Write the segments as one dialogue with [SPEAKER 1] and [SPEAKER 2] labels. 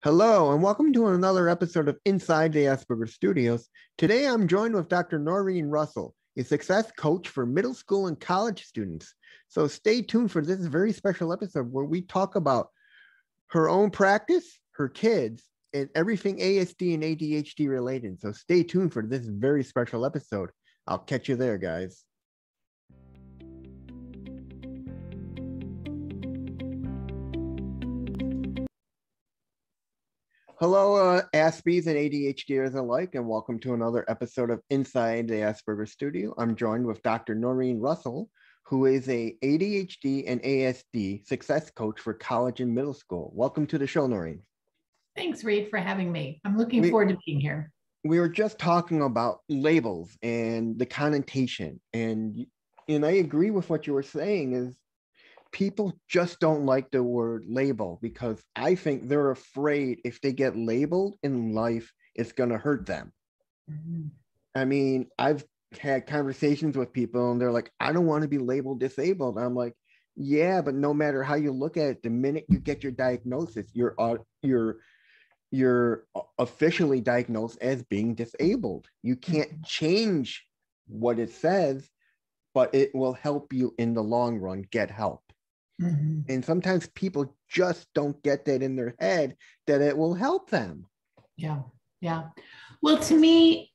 [SPEAKER 1] Hello, and welcome to another episode of Inside the Asperger Studios. Today, I'm joined with Dr. Norrine Russel, a success coach for middle school and college students. So stay tuned for this very special episode where we talk about her own practice, her kids, and everything ASD and ADHD related. So stay tuned for this very special episode. I'll catch you there, guys. Hello, Aspies and ADHDers alike, and welcome to another episode of Inside the Asperger Studio. I'm joined with Dr. Norrine Russel, who is a ADHD and ASD success coach for college and middle school. Welcome to the show, Norrine.
[SPEAKER 2] Thanks, Reed, for having me. I'm looking forward to being here.
[SPEAKER 1] We were just talking about labels and the connotation, and I agree with what you were saying is people just don't like the word label because I think they're afraid if they get labeled in life, it's going to hurt them. Mm-hmm. I mean, I've had conversations with people and they're like, I don't want to be labeled disabled. I'm like, yeah, but no matter how you look at it, the minute you get your diagnosis, you're officially diagnosed as being disabled. You can't change what it says, but it will help you in the long run get help. Mm-hmm. And sometimes people just don't get that in their head that it will help them.
[SPEAKER 2] Yeah. Well, to me,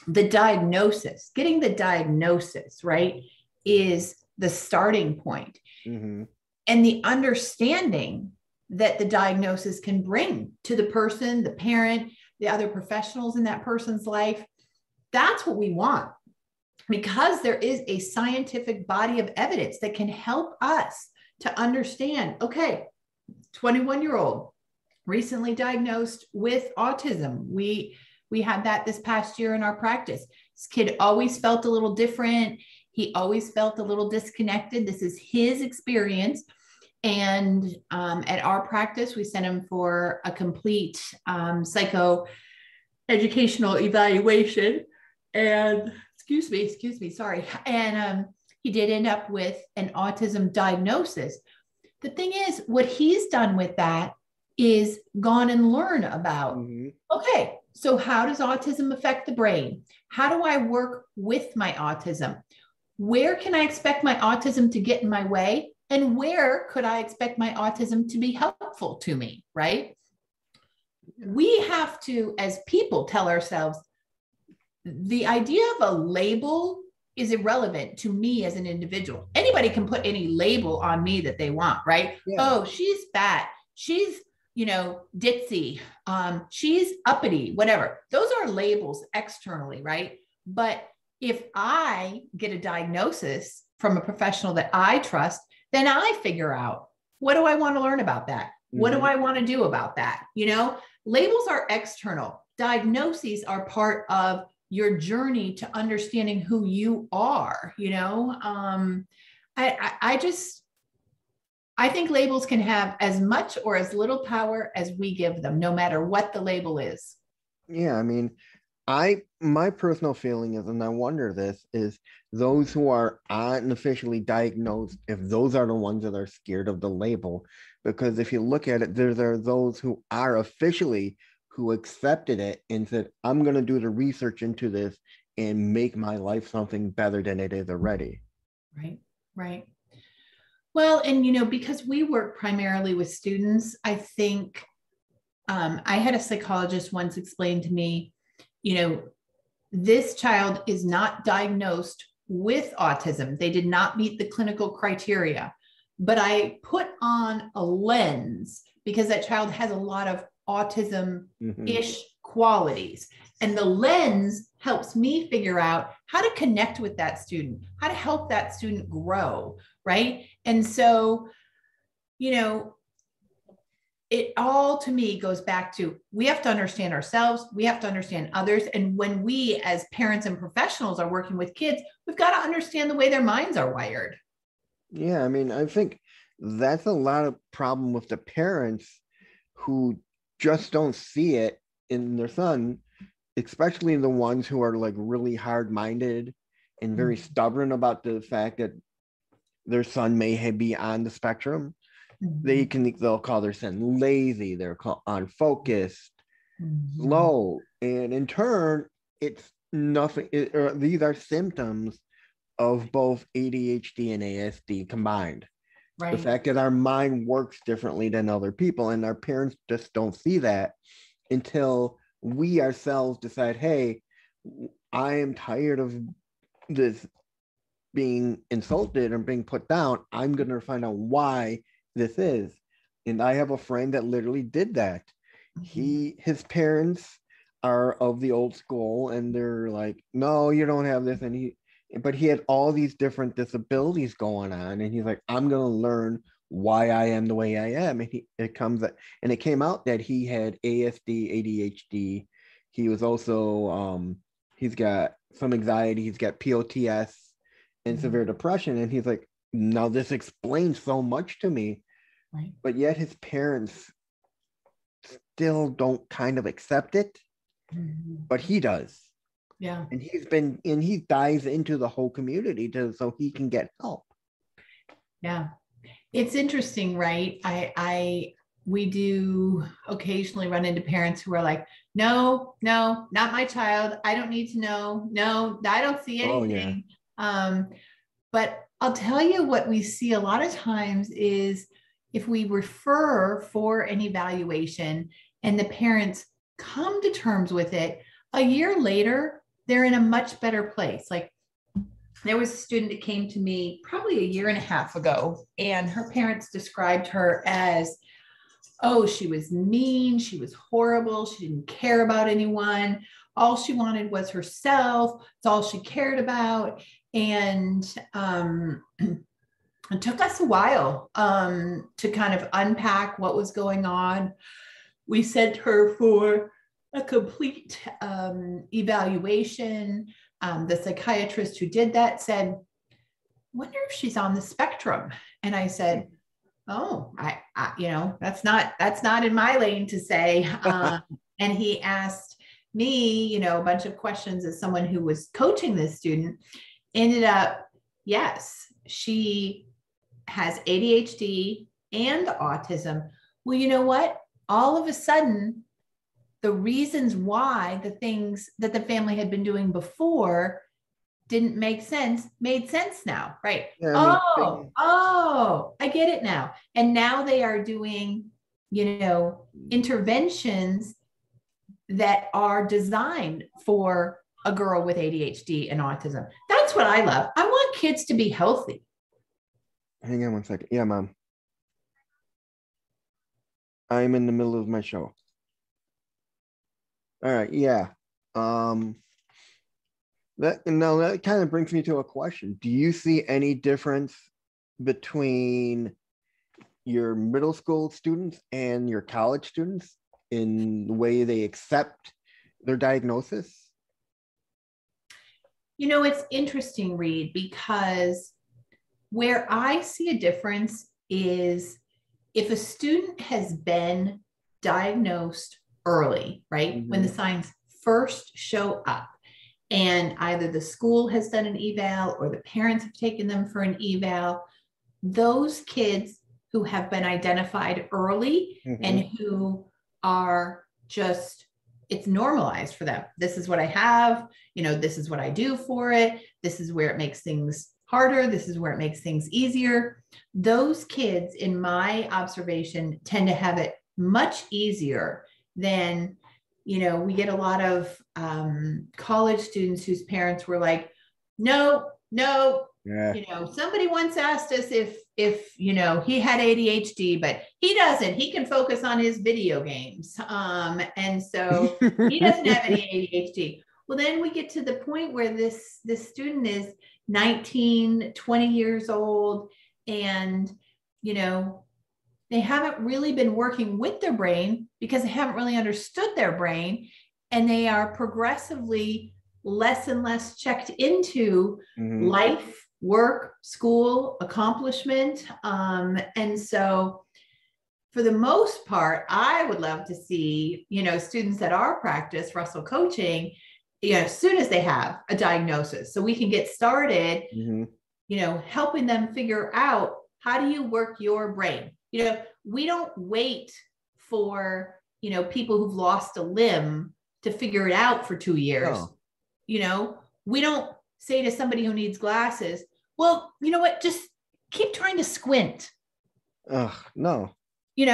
[SPEAKER 2] the diagnosis, getting the diagnosis, right, is the starting point. Mm-hmm. And the understanding that the diagnosis can bring to the person, the parent, the other professionals in that person's life. That's what we want. Because there is a scientific body of evidence that can help us to understand, okay, 21-year-old recently diagnosed with autism. We had that this past year in our practice. This kid always felt a little different. He always felt a little disconnected. This is his experience. And at our practice, we sent him for a complete psychoeducational evaluation. And excuse me, sorry. And he did end up with an autism diagnosis. The thing is, what he's done with that is gone and learn about, okay, so how does autism affect the brain? How do I work with my autism? Where can I expect my autism to get in my way? And where could I expect my autism to be helpful to me, right? We have to, as people, tell ourselves, the idea of a label is irrelevant to me as an individual. Anybody can put any label on me that they want, right? Yeah. Oh, she's fat. She's, ditzy. She's uppity, whatever. Those are labels externally, right? But if I get a diagnosis from a professional that I trust, then I figure out, what do I want to learn about that? What do I want to do about that? Labels are external. Diagnoses are part of your journey to understanding who you are. I think labels can have as much or as little power as we give them, no matter what the label is.
[SPEAKER 1] Yeah, I mean, my personal feeling is, and I wonder this, is those who are unofficially diagnosed, if those are the ones that are scared of the label, because if you look at it, there are those who are officially who accepted it and said, I'm going to do the research into this and make my life something better than it is already.
[SPEAKER 2] Right. Well, and, because we work primarily with students, I think I had a psychologist once explain to me, this child is not diagnosed with autism. They did not meet the clinical criteria, but I put on a lens because that child has a lot of autism-ish qualities. And the lens helps me figure out how to connect with that student, how to help that student grow, right? And so, it all to me goes back to, we have to understand ourselves, we have to understand others. And when we as parents and professionals are working with kids, we've got to understand the way their minds are wired.
[SPEAKER 1] Yeah, I mean, I think that's a lot of problem with the parents who just don't see it in their son, especially the ones who are like really hard-minded and very stubborn about the fact that their son may be on the spectrum. they'll call their son lazy, they're called unfocused,
[SPEAKER 2] Mhm.
[SPEAKER 1] slow, and in turn, it's nothing. Or these are symptoms of both ADHD and ASD combined. The
[SPEAKER 2] Right.
[SPEAKER 1] fact that our mind works differently than other people, and our parents just don't see that until we ourselves decide, hey, I am tired of this being insulted and being put down. I'm going to find out why this is. And I have a friend that literally did that.
[SPEAKER 2] Mhm.
[SPEAKER 1] His parents are of the old school and they're like, no, you don't have this. But he had all these different disabilities going on. And he's like, I'm going to learn why I am the way I am. And it came out that he had ASD, ADHD. He was also, he's got some anxiety. He's got POTS and
[SPEAKER 2] Mhm.
[SPEAKER 1] severe depression. And he's like, now this explains so much to me.
[SPEAKER 2] Right.
[SPEAKER 1] But yet his parents still don't kind of accept it,
[SPEAKER 2] Mhm.
[SPEAKER 1] but he does.
[SPEAKER 2] Yeah.
[SPEAKER 1] And he dives into the whole community so he can get help.
[SPEAKER 2] Yeah. It's interesting, right? We do occasionally run into parents who are like, no, no, not my child. I don't need to know. No, I don't see
[SPEAKER 1] Oh yeah.
[SPEAKER 2] anything. Um, but I'll tell you what we see a lot of times is if we refer for an evaluation and the parents come to terms with it, a year later, they're in a much better place. Like there was a student that came to me probably a year and a half ago, and her parents described her as, oh, she was mean, she was horrible, she didn't care about anyone. All she wanted was herself. It's all she cared about. And it took us a while to kind of unpack what was going on. We sent her for a complete evaluation. The psychiatrist who did that said, wonder if she's on the spectrum. And I said, oh, that's not in my lane to say. And he asked me, a bunch of questions as someone who was coaching this student. Ended up, yes, she has ADHD and autism. Well, you know what? All of a sudden, the reasons why the things that the family had been doing before didn't make sense made sense now, right?
[SPEAKER 1] Yeah, I mean,
[SPEAKER 2] Oh, I get it now. And now they are doing, interventions that are designed for a girl with ADHD and autism. That's what I love. I want kids to be healthy.
[SPEAKER 1] hang on 1 second. Yeah, mom. I'm in the middle of my show. All right, yeah. Um that kind of brings me to a question. Do you see any difference between your middle school students and your college students in the way they accept their diagnosis?
[SPEAKER 2] It's interesting, Reed, because where I see a difference is if a student has been diagnosed early, right? When the
[SPEAKER 1] Mm-hmm.
[SPEAKER 2] signs first show up, and either the school has done an eval or the parents have taken them for an eval, those kids who have been identified early and
[SPEAKER 1] Mm-hmm.
[SPEAKER 2] who are just, it's normalized for them. This is what I have, this is what I do for it. This is where it makes things harder. This is where it makes things easier. Those kids, in my observation, tend to have it much easier than, we get a lot of college students whose parents were like, no, no,
[SPEAKER 1] Yeah.
[SPEAKER 2] somebody once asked us if he had ADHD, but he doesn't. He can focus on his video games, and so he doesn't have any ADHD. Well, then we get to the point where this student is 19, 20 years old, and they haven't really been working with their brain because they haven't really understood their brain, and they are progressively less and less checked into
[SPEAKER 1] Mm-hmm.
[SPEAKER 2] life, work, school, accomplishment. And so for the most part, I would love to see, students at our practice, Russell Coaching, as soon as they have a diagnosis, so we can get started,
[SPEAKER 1] Mm-hmm.
[SPEAKER 2] helping them figure out, how do you work your brain? We don't wait for, people who've lost a limb to figure it out for 2 years.
[SPEAKER 1] No.
[SPEAKER 2] We don't say to somebody who needs glasses, well, you know what, just keep trying to squint.
[SPEAKER 1] No.
[SPEAKER 2] We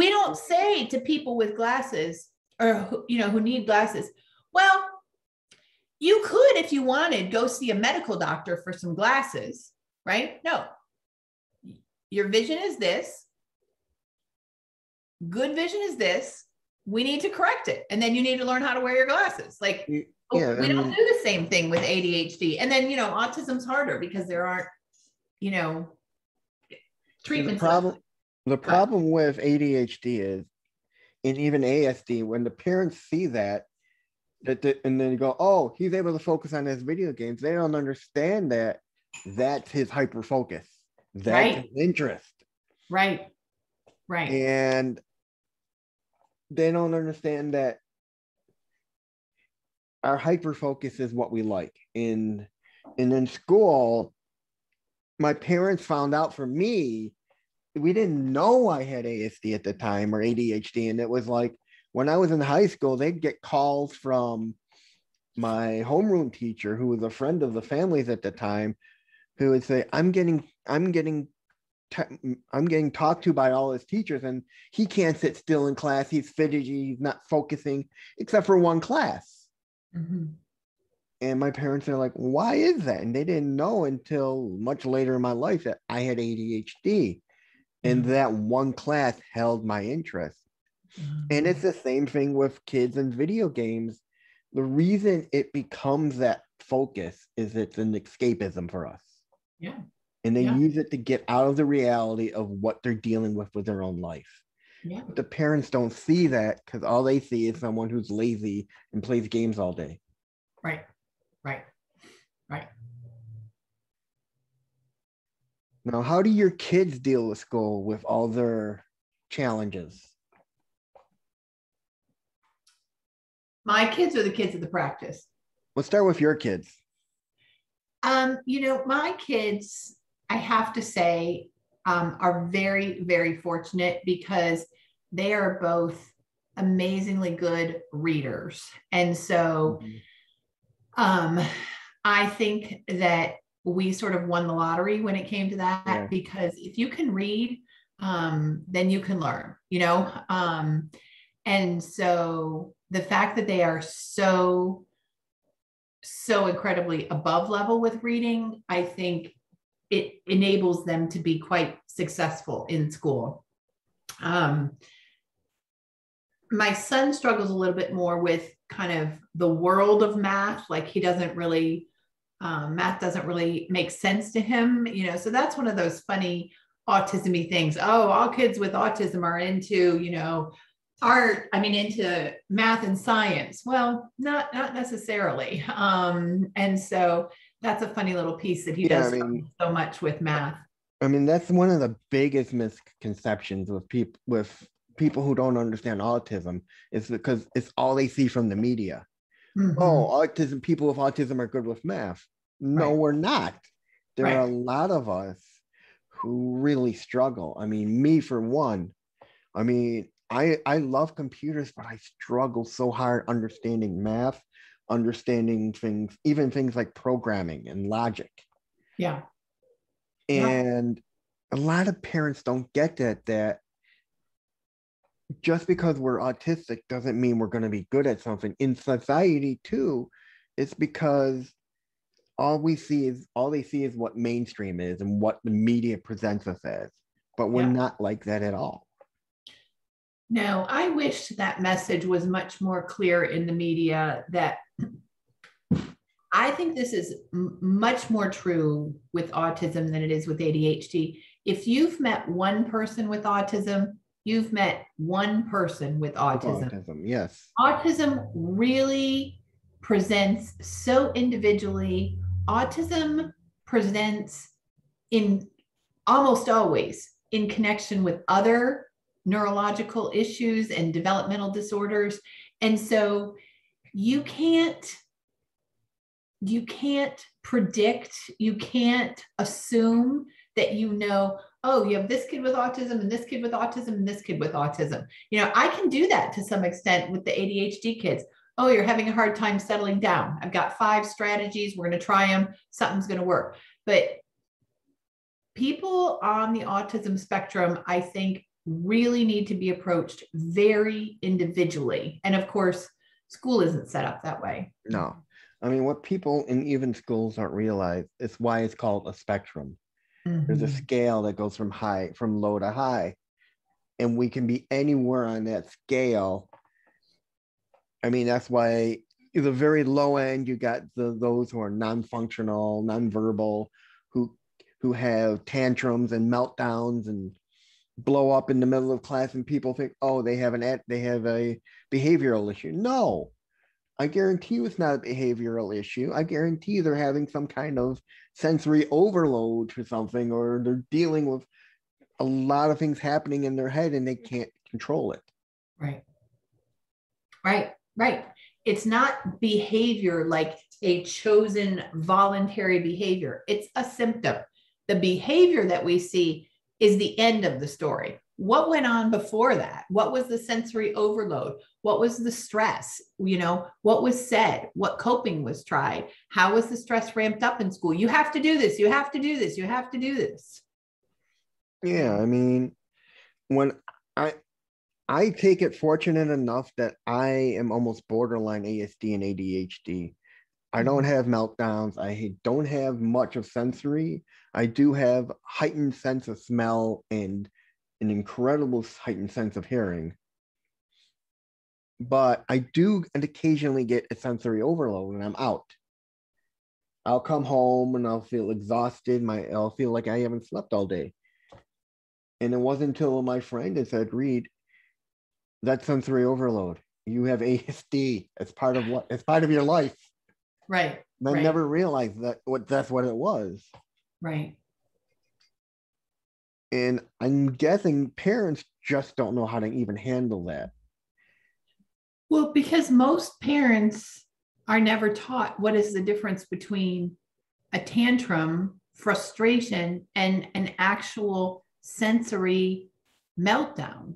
[SPEAKER 2] don't say to people with glasses or, who need glasses, well, you could, if you wanted, go see a medical doctor for some glasses, right? No. Your vision is this. Good vision is this. We need to correct it. And then you need to learn how to wear your glasses. Like, we don't do the same thing with ADHD. And then, autism's harder because there aren't, treatments.
[SPEAKER 1] The problem with ADHD is, and even ASD, when the parents see that and then you go, oh, he's able to focus on his video games, they don't understand that that's his hyper focus. That's his interest.
[SPEAKER 2] Right.
[SPEAKER 1] And they don't understand that our hyper focus is what we like. And in school, my parents found out for me, we didn't know I had ASD at the time or ADHD. And it was like, when I was in high school, they'd get calls from my homeroom teacher, who was a friend of the family's at the time, who would say, I'm getting talked to by all his teachers, and he can't sit still in class. He's fidgety. He's not focusing except for one class.
[SPEAKER 2] Mm-hmm.
[SPEAKER 1] And my parents are like, why is that? And they didn't know until much later in my life that I had ADHD. And that one class held my interest. And it's the same thing with kids and video games. The reason it becomes that focus is it's an escapism for us.
[SPEAKER 2] Yeah.
[SPEAKER 1] And they use it to get out of the reality of what they're dealing with their own life.
[SPEAKER 2] Yeah.
[SPEAKER 1] But the parents don't see that because all they see is someone who's lazy and plays games all day.
[SPEAKER 2] Right.
[SPEAKER 1] Now, how do your kids deal with school with all their challenges?
[SPEAKER 2] My kids are the kids of the practice.
[SPEAKER 1] Let's start with your kids.
[SPEAKER 2] My kids, I have to say, are very, very fortunate because they are both amazingly good readers. And so I think that we sort of won the lottery when it came to that, because if you can read, then you can learn, and so the fact that they are so incredibly above level with reading, I think it enables them to be quite successful in school. My son struggles a little bit more with kind of the world of math. Like he doesn't really, math doesn't really make sense to him, so that's one of those funny autism-y things. Oh, all kids with autism are into, into math and science. Well, not necessarily. And so that's a funny little piece that he does so much with math.
[SPEAKER 1] That's one of the biggest misconceptions with people who don't understand autism, is because it's all they see from the media. Oh, people with autism are good with math. No, we're not. There are a lot of us who really struggle. Me for one. I love computers, but I struggle so hard understanding math, understanding things, even things like programming and logic.
[SPEAKER 2] Yeah.
[SPEAKER 1] And a lot of parents don't get that just because we're autistic doesn't mean we're going to be good at something. In society too, it's because all they see is what mainstream is and what the media presents us as. But we're not like that at all.
[SPEAKER 2] No, I wish that message was much more clear in the media. That I think this is much more true with autism than it is with ADHD. If you've met one person with autism, you've met one person with autism.
[SPEAKER 1] Yes.
[SPEAKER 2] Autism really presents so individually. Autism presents in almost always in connection with other neurological issues and developmental disorders. And so you can't predict, you can't assume that oh, you have this kid with autism and this kid with autism and this kid with autism. I can do that to some extent with the ADHD kids. Oh, you're having a hard time settling down. I've got 5 strategies. We're going to try them. Something's going to work. But people on the autism spectrum, I think, really need to be approached very individually. And of course, school isn't set up that way.
[SPEAKER 1] No. I mean, what people in even schools don't realize is why it's called a spectrum. Mm-hmm. There's a scale that goes from low to high. And we can be anywhere on that scale. I mean, that's why the very low end, you got those who are non-functional, non-verbal, who have tantrums and meltdowns and blow up in the middle of class, and people think, oh, they have a behavioral issue. No, I guarantee you it's not a behavioral issue. I guarantee you they're having some kind of sensory overload for something, or they're dealing with a lot of things happening in their head and they can't control it.
[SPEAKER 2] Right. It's not behavior like a chosen voluntary behavior. It's a symptom. The behavior that we see is the end of the story. What went on before that? What was the sensory overload? What was the stress? What was said? What coping was tried? How was the stress ramped up in school? You have to do this. You have to do this. You have to do this.
[SPEAKER 1] Yeah, I mean, when I take it fortunate enough that I am almost borderline ASD and ADHD. I don't have meltdowns. I don't have much of sensory. I do have heightened sense of smell and an incredible heightened sense of hearing. But I do occasionally get a sensory overload when I'm out. I'll come home and I'll feel exhausted. I'll feel like I haven't slept all day. And it wasn't until my friend had said, Reed, that's sensory overload. You have ASD. It's part of your life.
[SPEAKER 2] Right.
[SPEAKER 1] And I never realized that's what it was.
[SPEAKER 2] Right.
[SPEAKER 1] And I'm guessing parents just don't know how to even handle that.
[SPEAKER 2] Well, because most parents are never taught what is the difference between a tantrum, frustration, and an actual sensory meltdown,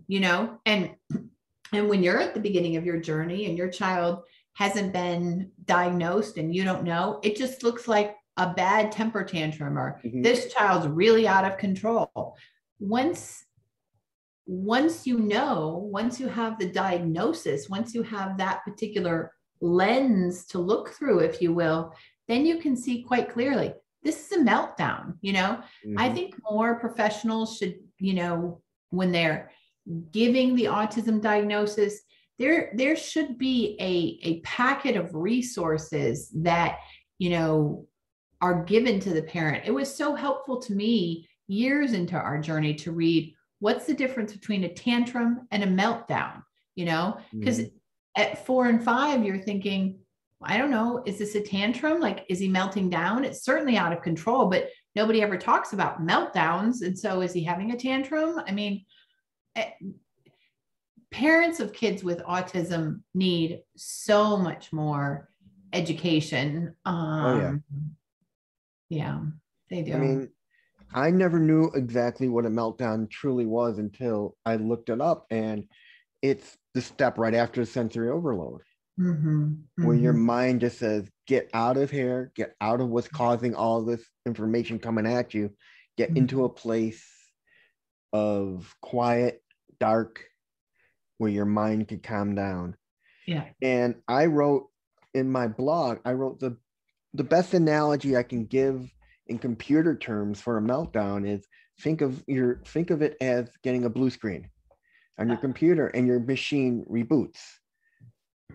[SPEAKER 2] and when you're at the beginning of your journey and your child hasn't been diagnosed and you don't know, it just looks like a bad temper tantrum, or this child's really out of control. Once you have the diagnosis, once you have that particular lens to look through, if you will, then you can see quite clearly, this is a meltdown. I think more professionals should, when they're giving the autism diagnosis, there should be a packet of resources that, are given to the parent. It was so helpful to me years into our journey to read, what's the difference between a tantrum and a meltdown? Because at 4 and 5, you're thinking, I don't know, is this a tantrum? Like, is he melting down? It's certainly out of control, but nobody ever talks about meltdowns. And so is he having a tantrum? I mean, parents of kids with autism need so much more education. Yeah, they do.
[SPEAKER 1] I mean, I never knew exactly what a meltdown truly was until I looked it up, and it's the step right after sensory overload, where your mind just says, get out of here, get out of what's causing all this information coming at you, get into a place of quiet, dark, where your mind can calm down.
[SPEAKER 2] Yeah.
[SPEAKER 1] And I wrote in my blog, the best analogy I can give in computer terms for a meltdown is think of it as getting a blue screen on your computer and your machine reboots.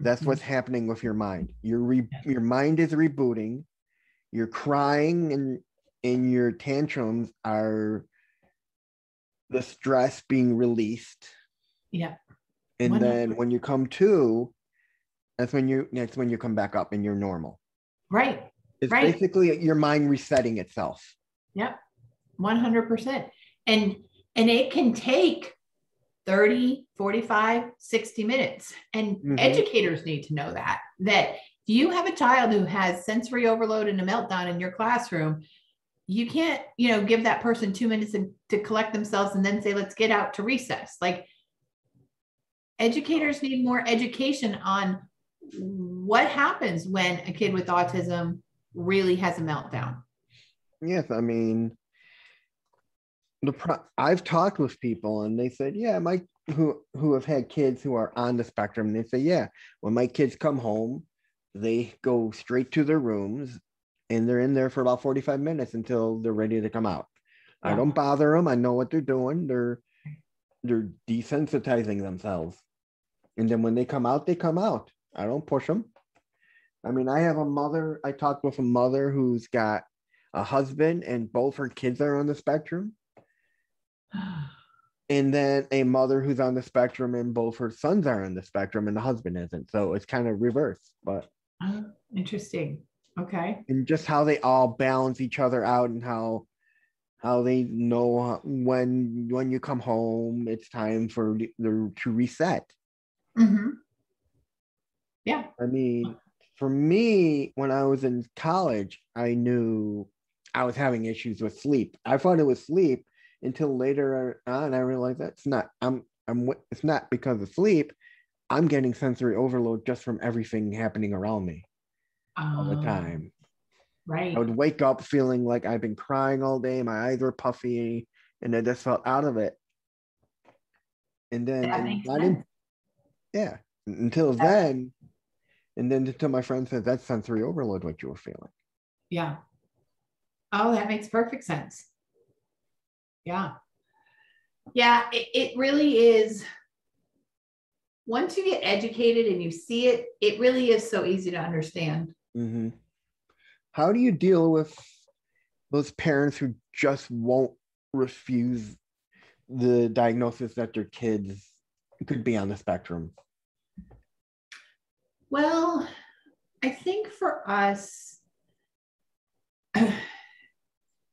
[SPEAKER 1] That's what's happening with your mind. Your mind is rebooting. You're crying, and your tantrums are the stress being released.
[SPEAKER 2] Yeah.
[SPEAKER 1] And 100%. Then when you come to, that's when you come back up and you're normal.
[SPEAKER 2] Right.
[SPEAKER 1] It's basically your mind resetting itself.
[SPEAKER 2] Yep. 100%. And it can take 30, 45, 60 minutes. And educators need to know that if you have a child who has sensory overload and a meltdown in your classroom, you can't, give that person 2 minutes to collect themselves and then say, let's get out to recess. Like, educators need more education on what happens when a kid with autism really has a meltdown.
[SPEAKER 1] Yes, I mean, I've talked with people and they said, yeah, who have had kids who are on the spectrum. They say, yeah, when my kids come home, they go straight to their rooms and they're in there for about 45 minutes until they're ready to come out. Yeah. I don't bother them. I know what they're doing. They're desensitizing themselves. And then when they come out, they come out. I don't push them. I mean, I talked with a mother who's got a husband and both her kids are on the spectrum. And then a mother who's on the spectrum and both her sons are on the spectrum and the husband isn't. So it's kind of reversed, but
[SPEAKER 2] interesting. Okay.
[SPEAKER 1] And just how they all balance each other out and how they know when you come home, it's time to reset.
[SPEAKER 2] Mm-hmm. Yeah.
[SPEAKER 1] I mean, for me, when I was in college, I knew I was having issues with sleep. I thought it was sleep until later on I realized that's not. It's not because of sleep. I'm getting sensory overload just from everything happening around me all the time.
[SPEAKER 2] Right.
[SPEAKER 1] I would wake up feeling like I've been crying all day. My eyes were puffy, and I just felt out of it. And then, until then, and then until my friend said that's sensory overload, what you were feeling.
[SPEAKER 2] Yeah. Oh, that makes perfect sense. Yeah. Yeah, it really is. Once you get educated and you see it, it really is so easy to understand.
[SPEAKER 1] Mm-hmm. How do you deal with those parents who just won't refuse the diagnosis that their kids could be on the spectrum?
[SPEAKER 2] Well, I think for us,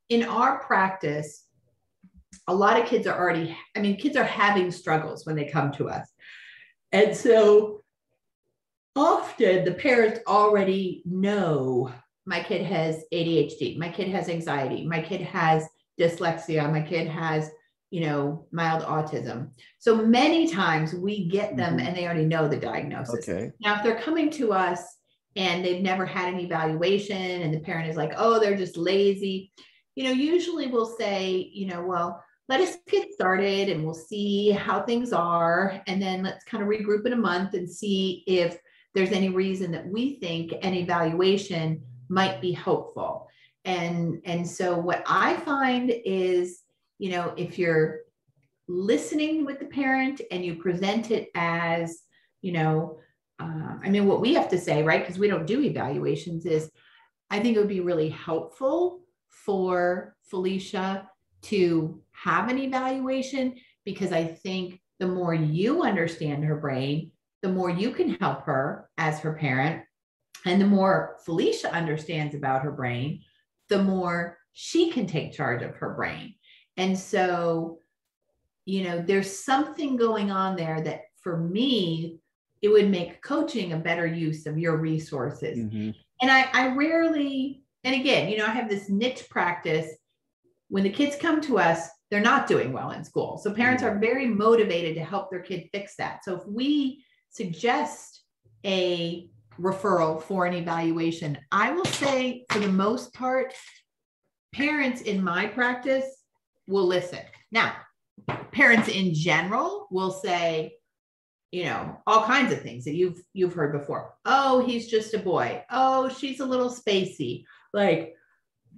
[SPEAKER 2] in our practice, a lot of kids are kids are having struggles when they come to us. And so often the parents already know my kid has ADHD, my kid has anxiety, my kid has dyslexia, my kid has, mild autism. So many times we get them and they already know the diagnosis.
[SPEAKER 1] Okay.
[SPEAKER 2] Now, if they're coming to us and they've never had an evaluation and the parent is like, oh, they're just lazy, usually we'll say, well, let us get started and we'll see how things are. And then let's kind of regroup in a month and see if there's any reason that we think an evaluation might be helpful. And so what I find is, if you're listening with the parent and you present it as, what we have to say, right? Because we don't do evaluations, is I think it would be really helpful for Felicia to have an evaluation, because I think the more you understand her brain, the more you can help her as her parent. And the more Felicia understands about her brain, the more she can take charge of her brain. And so, there's something going on there that for me, it would make coaching a better use of your resources. Mm-hmm. And I rarely, and again, I have this niche practice. When the kids come to us, they're not doing well in school. So parents are very motivated to help their kid fix that. So if we suggest a referral for an evaluation, I will say for the most part, parents in my practice will listen. Now, parents in general will say, all kinds of things that you've heard before. Oh, he's just a boy. Oh, she's a little spacey. Like,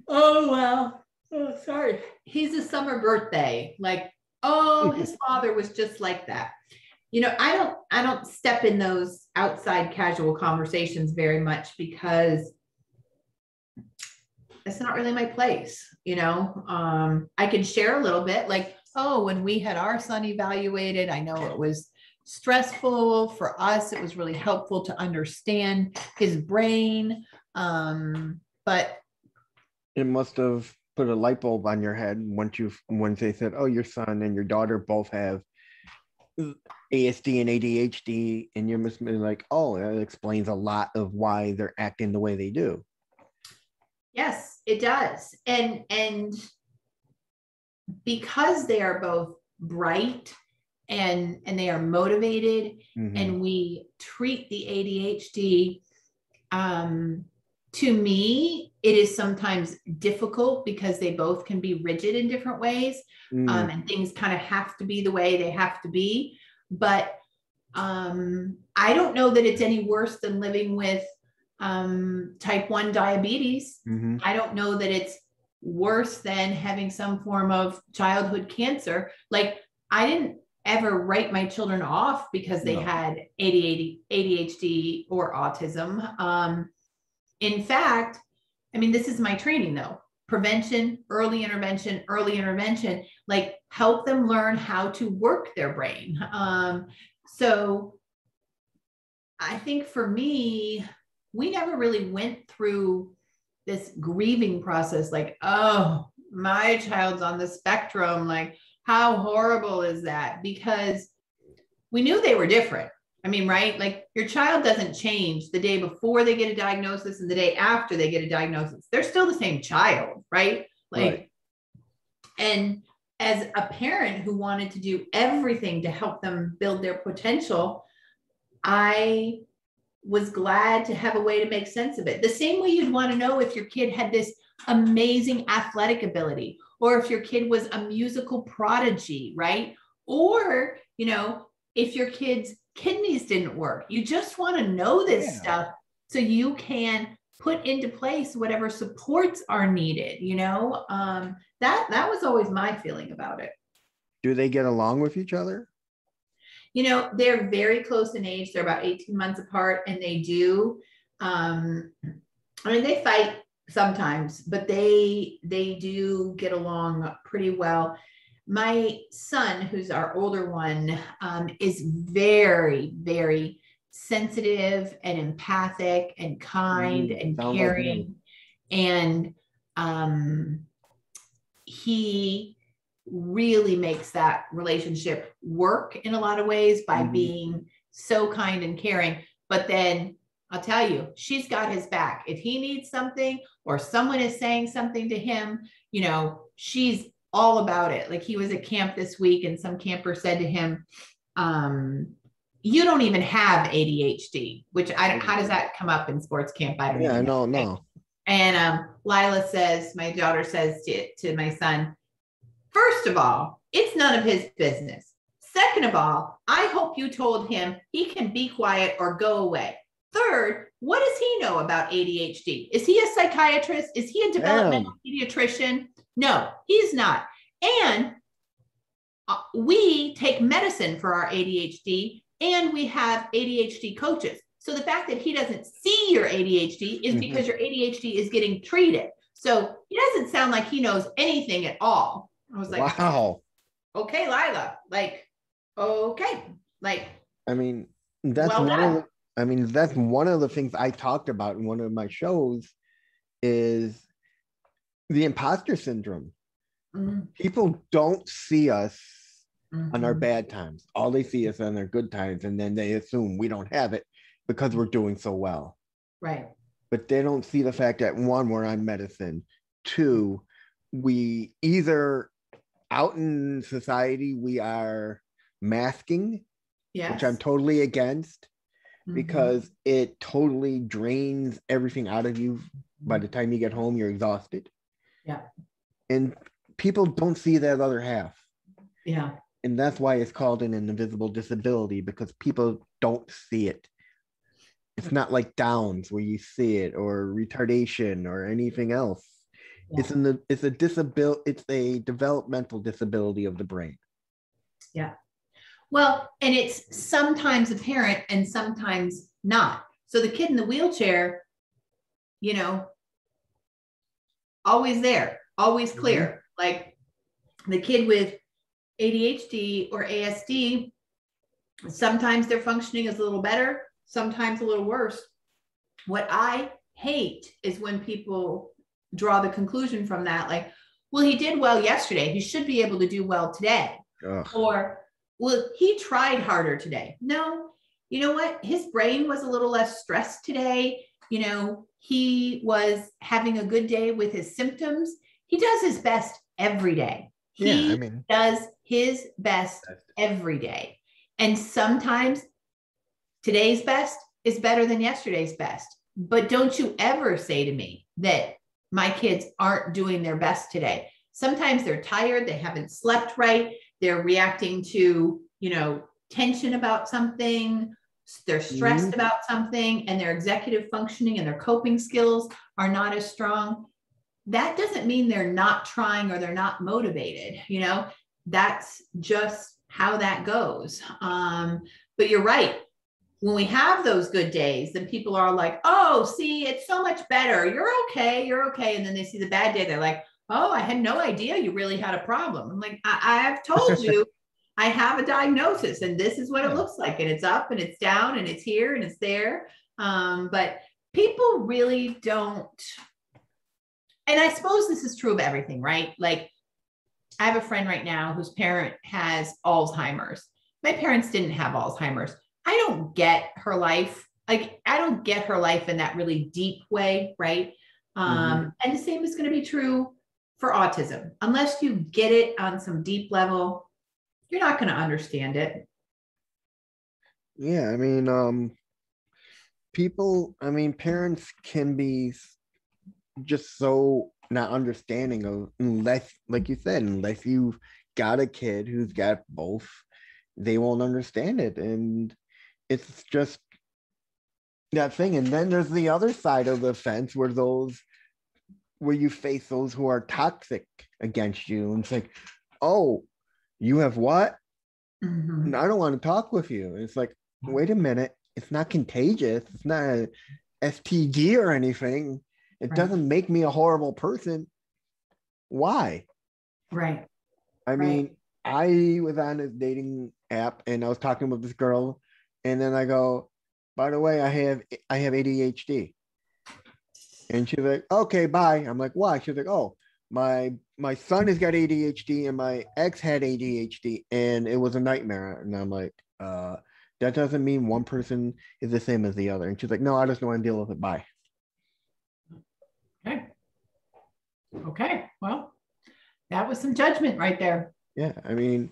[SPEAKER 2] oh, well, oh, sorry. He's a summer birthday. Like, oh, his father was just like that. I don't step in those outside casual conversations very much, because it's not really my place. I can share a little bit, like, oh, when we had our son evaluated, I know it was stressful for us. It was really helpful to understand his brain. But
[SPEAKER 1] it must have put a light bulb on your head once they said, oh, your son and your daughter both have ASD and ADHD, and you must be like, oh, that explains a lot of why they're acting the way they do.
[SPEAKER 2] Yes, It does. And because they are both bright and they are motivated, and we treat the ADHD, to me, it is sometimes difficult because they both can be rigid in different ways. And things kind of have to be the way they have to be. But I don't know that it's any worse than living with type 1 diabetes. I don't know that it's worse than having some form of childhood cancer. Like, I didn't ever write my children off because they had ADHD or autism. In fact, I mean, this is my training though. Prevention, early intervention, like help them learn how to work their brain. So I think for me, we never really went through this grieving process, like, oh, my child's on the spectrum. Like, how horrible is that? Because we knew they were different. I mean, right? Like, your child doesn't change the day before they get a diagnosis and the day after they get a diagnosis. They're still the same child, right? Like, and as a parent who wanted to do everything to help them build their potential, I was glad to have a way to make sense of it. The same way you'd want to know if your kid had this amazing athletic ability, or if your kid was a musical prodigy, right? Or, you know, if your kid's kidneys didn't work. You just want to know this stuff so you can put into place whatever supports are needed, you know? That was always my feeling about it.
[SPEAKER 1] Do they get along with each other?
[SPEAKER 2] You know, they're very close in age. They're about 18 months apart, and they do. I mean, they fight sometimes, but they do get along pretty well. My son, who's our older one, is very, very sensitive and empathic and kind and caring. And he really makes that relationship work in a lot of ways by being so kind and caring. But then I'll tell you, she's got his back. If he needs something or someone is saying something to him, you know, she's all about it. Like, he was at camp this week and some camper said to him, you don't even have ADHD, which how does that come up in sports camp? I don't know.
[SPEAKER 1] No.
[SPEAKER 2] And Lila says, my daughter says to my son, first of all, it's none of his business. Second of all, I hope you told him he can be quiet or go away. Third, what does he know about ADHD? Is he a psychiatrist? Is he a developmental pediatrician? No, he's not. And we take medicine for our ADHD, and we have ADHD coaches. So the fact that he doesn't see your ADHD is because your ADHD is getting treated. So he doesn't sound like he knows anything at all. I was like,
[SPEAKER 1] wow.
[SPEAKER 2] Okay, Lila. Like, okay. Like,
[SPEAKER 1] I mean, that's that's one of the things I talked about in one of my shows is the imposter syndrome. People don't see us on our bad times. All they see us on their good times, and then they assume we don't have it because we're doing so well.
[SPEAKER 2] Right.
[SPEAKER 1] But they don't see the fact that, one, we're on medicine. Two, we either out in society, we are masking, which I'm totally against, because it totally drains everything out of you. By the time you get home, you're exhausted.
[SPEAKER 2] Yeah.
[SPEAKER 1] And people don't see that other half.
[SPEAKER 2] Yeah.
[SPEAKER 1] And that's why it's called an invisible disability, because people don't see it. It's not like Downs where you see it, or retardation or anything else. Yeah. It's a developmental disability of the brain.
[SPEAKER 2] Yeah. Well, and it's sometimes apparent and sometimes not. So the kid in the wheelchair, you know, always there, always clear. Like the kid with ADHD or ASD, sometimes their functioning is a little better, sometimes a little worse. What I hate is when people draw the conclusion from that, like, well, he did well yesterday, he should be able to do well today. Or, well, he tried harder today. No, you know what? His brain was a little less stressed today. You know, he was having a good day with his symptoms. He does his best every day.
[SPEAKER 1] Yeah, I
[SPEAKER 2] He
[SPEAKER 1] mean,
[SPEAKER 2] does his best every day. And sometimes today's best is better than yesterday's best. But don't you ever say to me that my kids aren't doing their best today. Sometimes they're tired, they haven't slept right, they're reacting to, tension about something, they're stressed about something, and their executive functioning and their coping skills are not as strong. That doesn't mean they're not trying or they're not motivated. That's just how that goes. But you're right. When we have those good days, then people are like, oh, see, it's so much better. You're okay. You're okay. And then they see the bad day. They're like, oh, I had no idea you really had a problem. I'm like, I've told you I have a diagnosis and this is what it looks like. And it's up and it's down and it's here and it's there. But people really don't. And I suppose this is true of everything, right? Like I have a friend right now whose parent has Alzheimer's. My parents didn't have Alzheimer's. I don't get her life. Like I don't get her life in that really deep way, right? And the same is going to be true for autism. Unless you get it on some deep level, you're not going to understand it.
[SPEAKER 1] yeah, I mean, parents can be just so not understanding of, unless, like you said, unless you've got a kid who's got both, they won't understand it. And it's just that thing. And then there's the other side of the fence where you face those who are toxic against you. And it's like, oh, you have what?
[SPEAKER 2] Mm-hmm.
[SPEAKER 1] I don't want to talk with you. It's like, wait a minute. It's not contagious. It's not a STD or anything. It doesn't make me a horrible person. Why?
[SPEAKER 2] Right.
[SPEAKER 1] I mean, I was on a dating app and I was talking with this girl, and then I go, by the way, I have ADHD. And she's like, okay, bye. I'm like, why? She's like, oh, my son has got ADHD and my ex had ADHD and it was a nightmare. And I'm like, that doesn't mean one person is the same as the other. And she's like, no, I just don't want to deal with it. Bye.
[SPEAKER 2] Okay. Well, that was some judgment right there.
[SPEAKER 1] Yeah. I mean,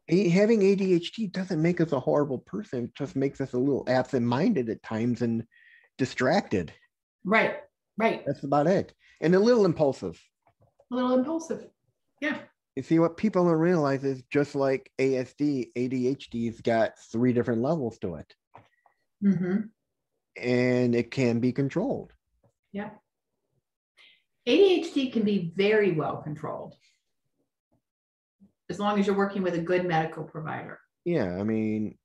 [SPEAKER 1] having ADHD doesn't make us a horrible person. It just makes us a little absent-minded at times and distracted.
[SPEAKER 2] Right.
[SPEAKER 1] That's about it. And a little impulsive.
[SPEAKER 2] Yeah.
[SPEAKER 1] You see, what people don't realize is just like ADHD's got 3 different levels to it. And it can be controlled.
[SPEAKER 2] Yeah. ADHD can be very well controlled as long as you're working with a good medical provider.
[SPEAKER 1] Yeah, I mean,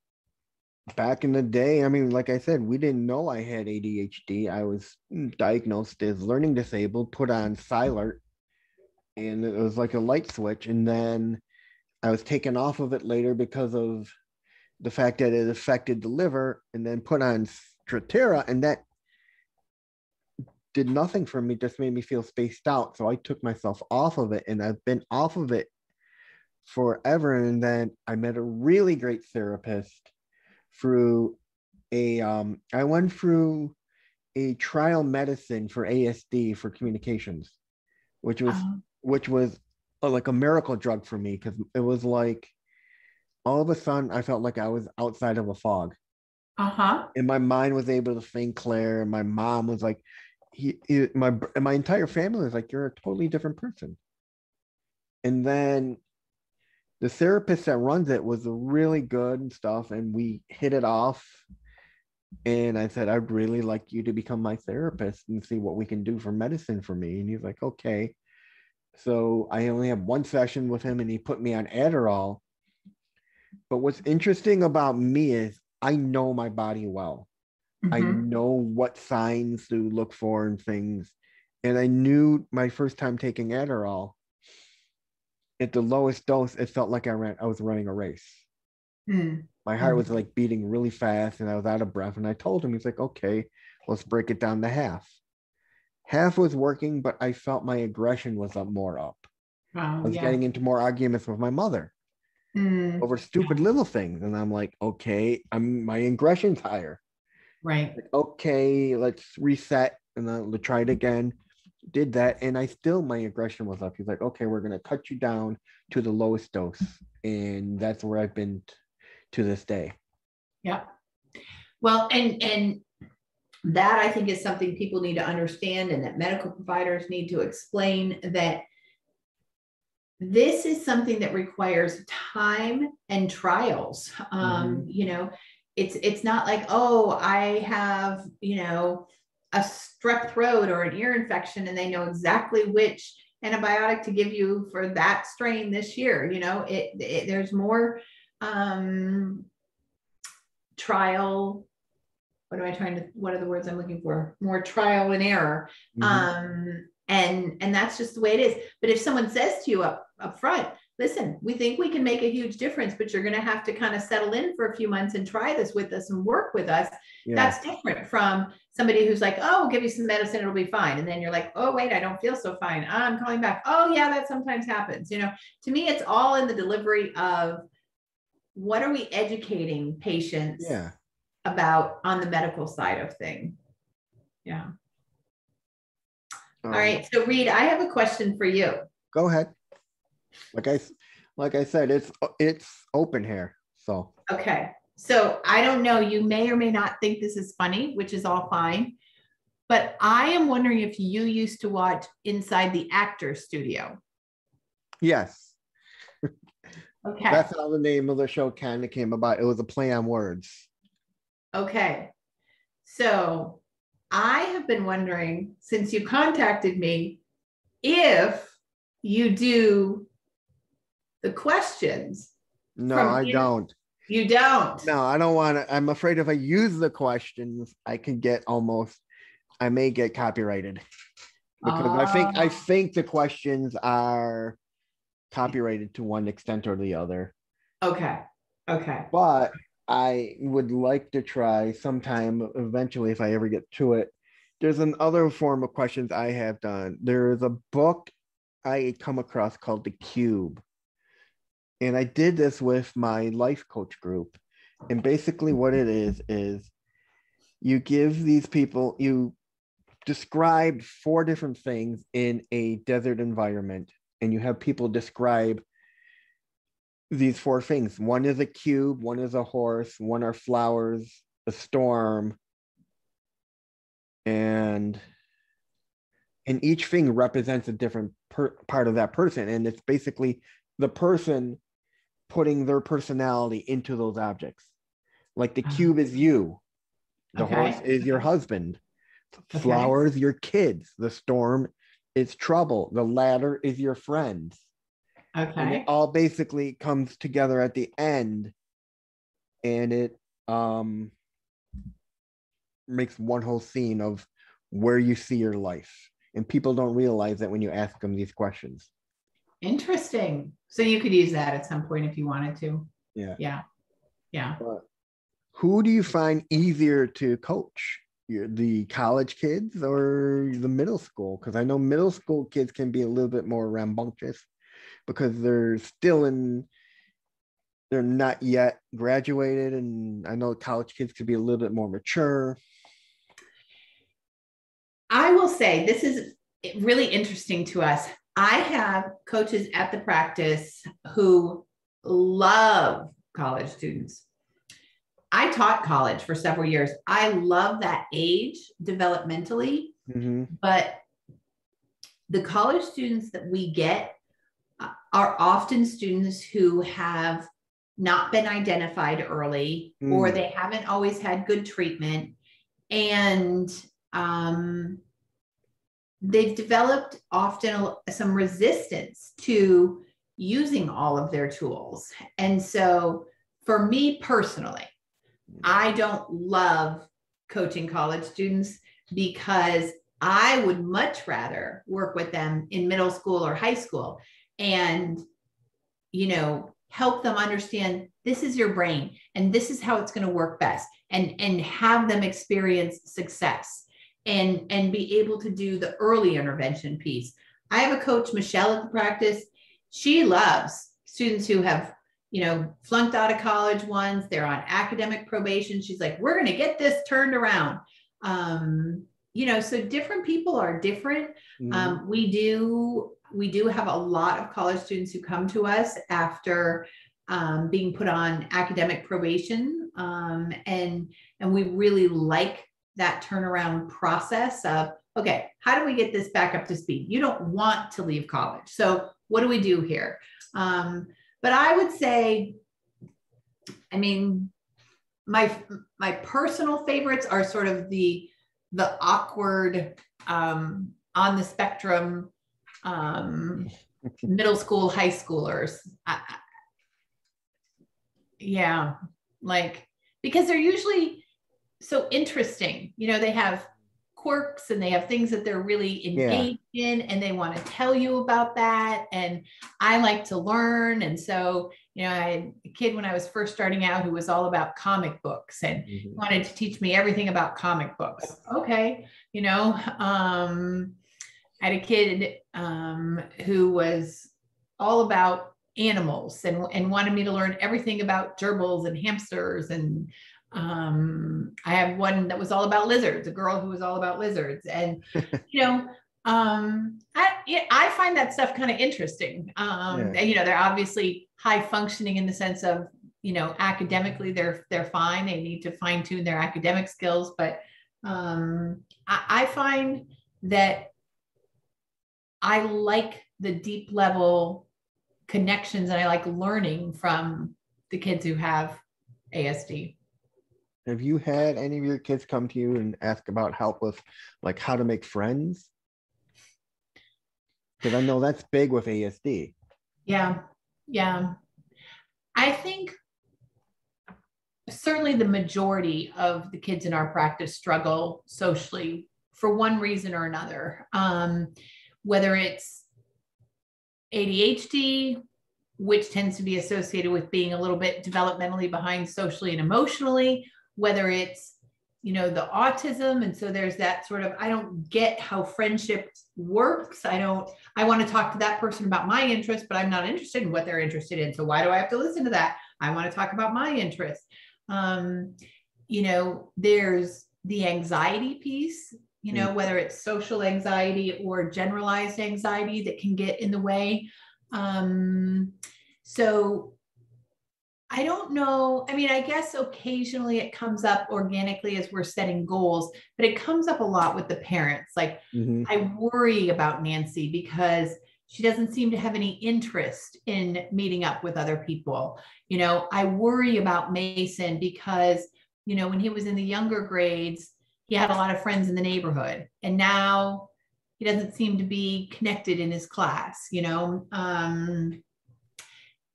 [SPEAKER 1] back in the day, I mean, like I said, we didn't know I had ADHD. I was diagnosed as learning disabled, put on Silert, and it was like a light switch. And then I was taken off of it later because of the fact that it affected the liver, and then put on Stratera, and that did nothing for me, just made me feel spaced out. So I took myself off of it, and I've been off of it forever. And then I met a really great therapist through I went through a trial medicine for ASD for communications, which was like a miracle drug for me, because it was like all of a sudden I felt like I was outside of a fog. And my mind was able to think clear. And my mom was like, my entire family was like, you're a totally different person. And then the therapist that runs it was really good and stuff, and we hit it off. And I said, I'd really like you to become my therapist and see what we can do for medicine for me. And he's like, okay. So I only have 1 session with him, and he put me on Adderall. But what's interesting about me is I know my body well. I know what signs to look for and things. And I knew my first time taking Adderall, at the lowest dose, it felt like I was running a race. My heart was like beating really fast, and I was out of breath. And I told him, he's like, okay, let's break it down to half. Half was working, but I felt my aggression was more up. I was getting into more arguments with my mother over stupid little things. And I'm like, okay, my aggression's higher.
[SPEAKER 2] Right.
[SPEAKER 1] Like, okay, let's reset and I tried again, did that, and I still, my aggression was up. He's like, okay, we're gonna cut you down to the lowest dose, and that's where I've been to this day.
[SPEAKER 2] Yeah. Well, and that I think is something people need to understand, and that medical providers need to explain, that this is something that requires time and trials. You know, it's not like, oh, I have, you know, a strep throat or an ear infection and they know exactly which antibiotic to give you for that strain this year. You know, there's more trial. What are the words I'm looking for? More trial and error. And that's just the way it is. But if someone says to you up front, listen, we think we can make a huge difference, but you're going to have to kind of settle in for a few months and try this with us and work with us. Yeah. That's different from somebody who's like, oh, we'll give you some medicine, it'll be fine. And then you're like, oh, wait, I don't feel so fine. I'm calling back. Oh, yeah, that sometimes happens. You know, to me, it's all in the delivery of what are we educating patients about on the medical side of things. Yeah. All right. So Reed, I have a question for you.
[SPEAKER 1] Go ahead. Like I said, it's open here. So.
[SPEAKER 2] Okay. So I don't know, you may or may not think this is funny, which is all fine, but I am wondering if you used to watch Inside the Actors Studio.
[SPEAKER 1] Yes.
[SPEAKER 2] Okay.
[SPEAKER 1] That's how the name of the show kind of came about. It was a play on words.
[SPEAKER 2] Okay. So I have been wondering, since you contacted me, if you do the questions.
[SPEAKER 1] No, I don't.
[SPEAKER 2] You don't?
[SPEAKER 1] No, I don't want to. I'm afraid if I use the questions, I may get copyrighted. Because I think the questions are copyrighted to one extent or the other.
[SPEAKER 2] Okay. Okay.
[SPEAKER 1] But I would like to try sometime eventually, if I ever get to it. There's another form of questions I have done. There's a book I come across called The Cube. And I did this with my life coach group. And basically what it is you give these people, you describe 4 different things in a desert environment. And you have people describe these 4 things. One is a cube, one is a horse, one are flowers, a storm, and each thing represents a different part of that person. And it's basically the person putting their personality into those objects. Like the cube is you, the horse is your husband, flowers your kids, the storm is trouble, the ladder is your friends. And it all basically comes together at the end, and it makes one whole scene of where you see your life. And people don't realize that when you ask them these questions.
[SPEAKER 2] Interesting. So you could use that at some point if you wanted to. Yeah.
[SPEAKER 1] But who do you find easier to coach? The college kids or the middle school? Because I know middle school kids can be a little bit more rambunctious because they're not yet graduated. And I know college kids could be a little bit more mature.
[SPEAKER 2] I will say this is really interesting to us. I have coaches at the practice who love college students. I taught college for several years. I love that age developmentally, but the college students that we get are often students who have not been identified early, or they haven't always had good treatment. And they've developed often some resistance to using all of their tools. And so for me personally, I don't love coaching college students because I would much rather work with them in middle school or high school and, you know, help them understand this is your brain and this is how it's going to work best, and have them experience success and be able to do the early intervention piece. I have a coach, Michelle, at the practice. She loves students who have, you know, flunked out of college once, they're on academic probation. She's like, we're going to get this turned around. So different people are different.
[SPEAKER 1] Mhm.
[SPEAKER 2] We do have a lot of college students who come to us after being put on academic probation, and we really like that turnaround process of, okay, how do we get this back up to speed? You don't want to leave college, so what do we do here? But I would say, I mean, my my personal favorites are sort of the awkward, on the spectrum, um, middle school, high schoolers. Yeah, like, because they're usually so interesting. They have quirks and they have things that they're really
[SPEAKER 1] Yeah.
[SPEAKER 2] engaged in, and they want to tell you about that. And I like to learn. And so, I had a kid when I was first starting out who was all about comic books and
[SPEAKER 1] Mhm.
[SPEAKER 2] wanted to teach me everything about comic books. Okay. I had a kid who was all about animals and wanted me to learn everything about gerbils and hamsters. And I have one that was all about lizards, a girl who was all about lizards. And, I find that stuff kind of interesting.
[SPEAKER 1] Yeah.
[SPEAKER 2] They're obviously high functioning in the sense of, academically they're fine. They need to fine tune their academic skills. But I find that I like the deep level connections, and I like learning from the kids who have ASD.
[SPEAKER 1] Have you had any of your kids come to you and ask about help with like how to make friends? Because I know that's big with ASD.
[SPEAKER 2] Yeah. Yeah. I think certainly the majority of the kids in our practice struggle socially for one reason or another. Whether it's ADHD, which tends to be associated with being a little bit developmentally behind socially and emotionally, whether it's, the autism. And so there's that sort of, I don't get how friendship works. I want to talk to that person about my interests, but I'm not interested in what they're interested in. So why do I have to listen to that? I want to talk about my interests. There's the anxiety piece,
[SPEAKER 1] Mm.
[SPEAKER 2] whether it's social anxiety or generalized anxiety that can get in the way. So I don't know. I mean, I guess occasionally it comes up organically as we're setting goals, but it comes up a lot with the parents. Like,
[SPEAKER 1] Mhm.
[SPEAKER 2] I worry about Nancy because she doesn't seem to have any interest in meeting up with other people. I worry about Mason because, when he was in the younger grades, he had a lot of friends in the neighborhood, and now he doesn't seem to be connected in his class. And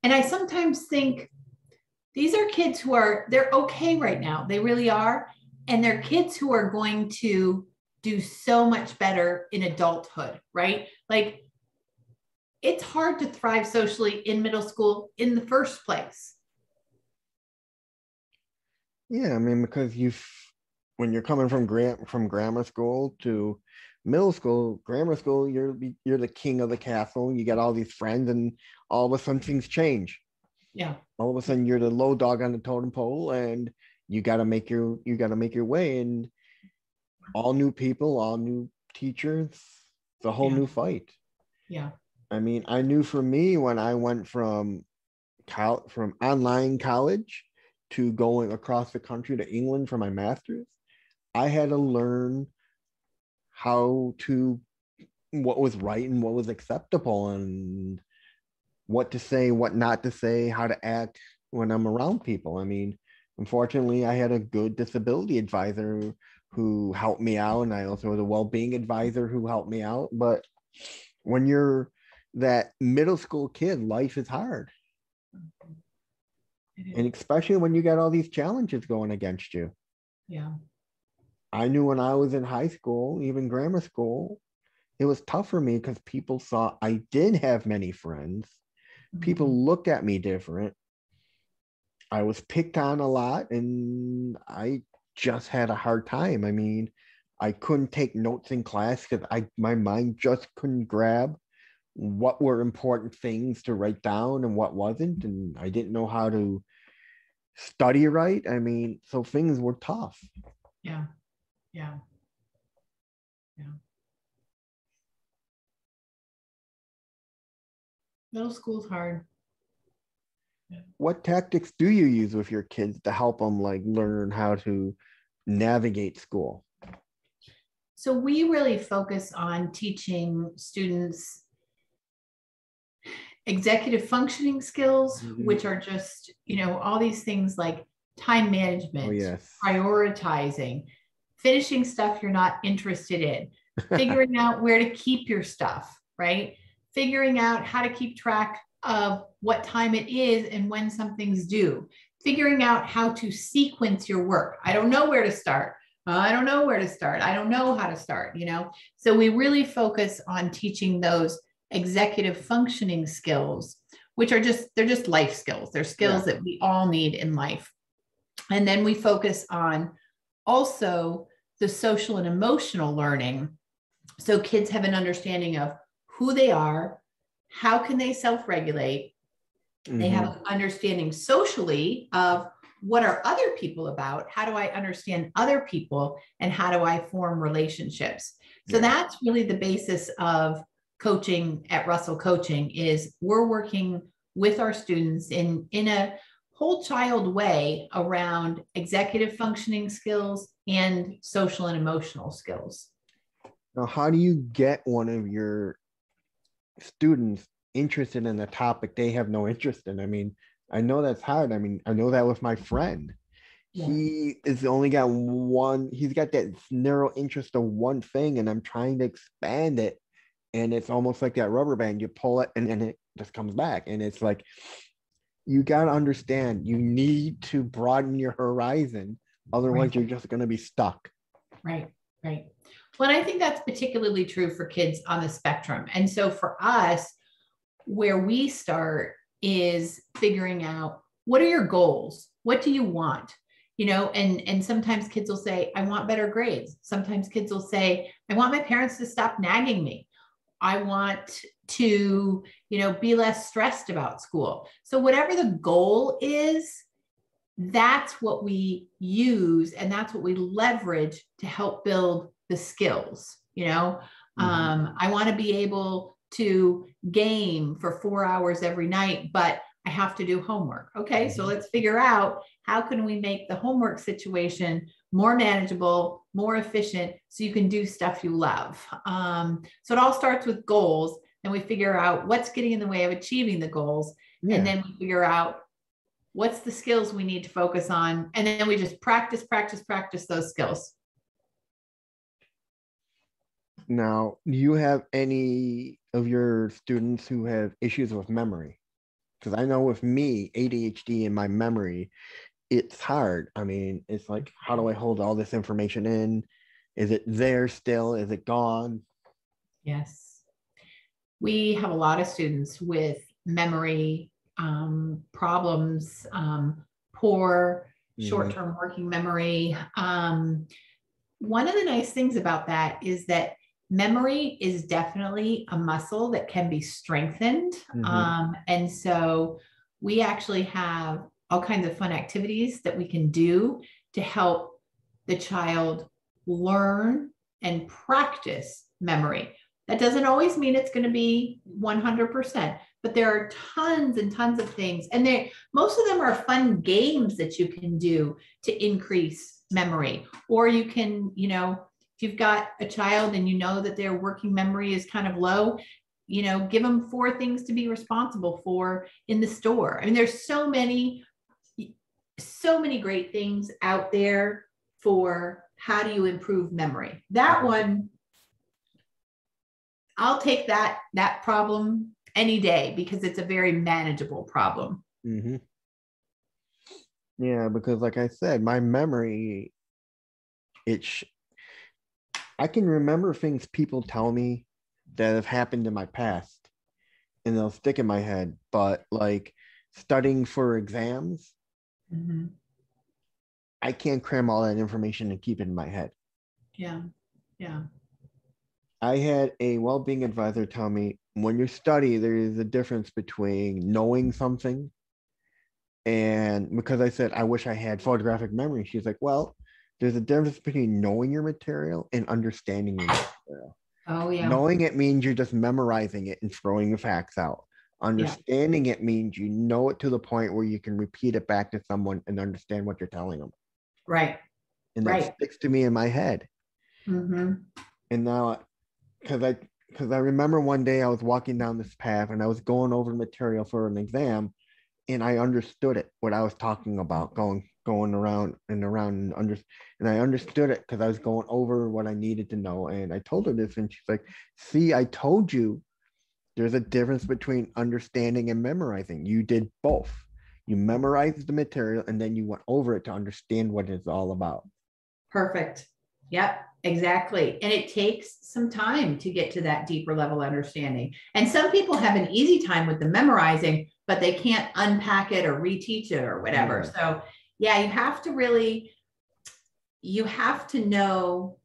[SPEAKER 2] I sometimes think these are kids they're okay right now. They really are. And they're kids who are going to do so much better in adulthood, right? Like, it's hard to thrive socially in middle school in the first place.
[SPEAKER 1] Yeah, I mean, because when you're coming from grammar school to middle school, grammar school, you're the king of the castle. You got all these friends, and all of a sudden things change.
[SPEAKER 2] Yeah.
[SPEAKER 1] All of a sudden you're the low dog on the totem pole, and you got to make your way. And all new people, all new teachers, it's a whole
[SPEAKER 2] Yeah.
[SPEAKER 1] new fight.
[SPEAKER 2] Yeah.
[SPEAKER 1] I mean, I knew for me when I went from online college to going across the country to England for my master's, I had to learn how to what was right and what was acceptable, and what to say, what not to say, how to act when I'm around people. I mean, unfortunately, I had a good disability advisor who helped me out, and I also had a well-being advisor who helped me out. But when you're that middle school kid, life is hard, and especially when you got all these challenges going against you.
[SPEAKER 2] Yeah.
[SPEAKER 1] I knew when I was in high school, even grammar school, it was tough for me because people saw I did have many friends.
[SPEAKER 2] Mhm.
[SPEAKER 1] People looked at me different. I was picked on a lot, and I just had a hard time. I mean, I couldn't take notes in class because I my mind just couldn't grab what were important things to write down and what wasn't, and I didn't know how to study right. I mean, so things were tough.
[SPEAKER 2] Yeah. Yeah. Yeah. Middle school's hard.
[SPEAKER 1] What tactics do you use with your kids to help them like learn how to navigate school?
[SPEAKER 2] So we really focus on teaching students executive functioning skills, which are just, all these things like time
[SPEAKER 1] Oh,
[SPEAKER 2] management,
[SPEAKER 1] yes.
[SPEAKER 2] prioritizing, finishing stuff you're not interested in, figuring out where to keep your stuff, right? Figuring out how to keep track of what time it is and when something's due, figuring out how to sequence your work. I don't know where to start. I don't know where to start. I don't know how to start, So we really focus on teaching those executive functioning skills, which are they're just life skills. They're skills that we all need in life. And then we focus on also the social and emotional learning. So kids have an understanding of who they are, how can they self-regulate. They have an understanding socially of what are other people about, how do I understand other people, and how do I form relationships. So that's really the basis of coaching at Russell Coaching. Is we're working with our students in a whole child way around executive functioning skills and social and emotional skills.
[SPEAKER 1] Now, how do you get one of your students interested in a topic they have no interest in? I mean, I know that's hard. I mean, I know that with my friend. He is only got he's got that narrow interest of one thing, and I'm trying to expand it. And it's almost like that rubber band. You pull it and then it just comes back. And it's like, you got to understand, you need to broaden your horizon. Otherwise, you're just going to be stuck.
[SPEAKER 2] Right. Well, I think that's particularly true for kids on the spectrum. And so for us, where we start is figuring out, what are your goals? What do you want? And sometimes kids will say, I want better grades. Sometimes kids will say, I want my parents to stop nagging me. I want to, be less stressed about school. So whatever the goal is, that's what we use and that's what we leverage to help build the skills. I want to be able to game for 4 hours every night, but I have to do homework. Okay, so let's figure out, how can we make the homework situation more manageable, more efficient, so you can do stuff you love. So it all starts with goals, and we figure out what's getting in the way of achieving the goals. And then we figure out what's the skills we need to focus on. And then we just practice those skills.
[SPEAKER 1] Now, do you have any of your students who have issues with memory? Because I know with me, ADHD and my memory, it's hard. I mean, it's like, how do I hold all this information in? Is it there still? Is it gone?
[SPEAKER 2] Yes. We have a lot of students with memory problems, poor short-term working memory. One of the nice things about that is that memory is definitely a muscle that can be strengthened. And so we actually have all kinds of fun activities that we can do to help the child learn and practice memory. That doesn't always mean it's going to be 100%, but there are tons and tons of things. And most of them are fun games that you can do to increase memory. Or you can, if you've got a child and you know that their working memory is kind of low, give them 4 things to be responsible for in the store. I mean, there's so many great things out there for how do you improve memory. That one, I'll take that problem any day because it's a very manageable problem.
[SPEAKER 1] Yeah, because like I said, my memory, I can remember things people tell me that have happened in my past and they'll stick in my head. But like studying for exams, I can't cram all that information and keep it in my head.
[SPEAKER 2] Yeah.
[SPEAKER 1] I had a well-being advisor tell me, when you study, there is a difference between knowing something and, because I said, I wish I had photographic memory. She's like, well, there's a difference between knowing your material and understanding your material.
[SPEAKER 2] Oh, yeah.
[SPEAKER 1] Knowing it means you're just memorizing it and throwing the facts out.
[SPEAKER 2] Yeah.
[SPEAKER 1] Understanding it means you know it to the point where you can repeat it back to someone and understand what you're telling them.
[SPEAKER 2] Right.
[SPEAKER 1] And that
[SPEAKER 2] Right.
[SPEAKER 1] sticks to me in my head.
[SPEAKER 2] Mm-hmm.
[SPEAKER 1] And now, because I remember one day I was walking down this path and I was going over the material for an exam, and I understood it, what I was talking about, going around and around, and I understood it because I was going over what I needed to know. And I told her this, and she's like, "See, I told you there's a difference between understanding and memorizing. You did both. You memorized the material and then you went over it to understand what it's all about."
[SPEAKER 2] Perfect. Yep, exactly. And it takes some time to get to that deeper level understanding. And some people have an easy time with the memorizing, but they can't unpack it or reteach it or whatever.
[SPEAKER 1] Yeah.
[SPEAKER 2] So yeah, you have to know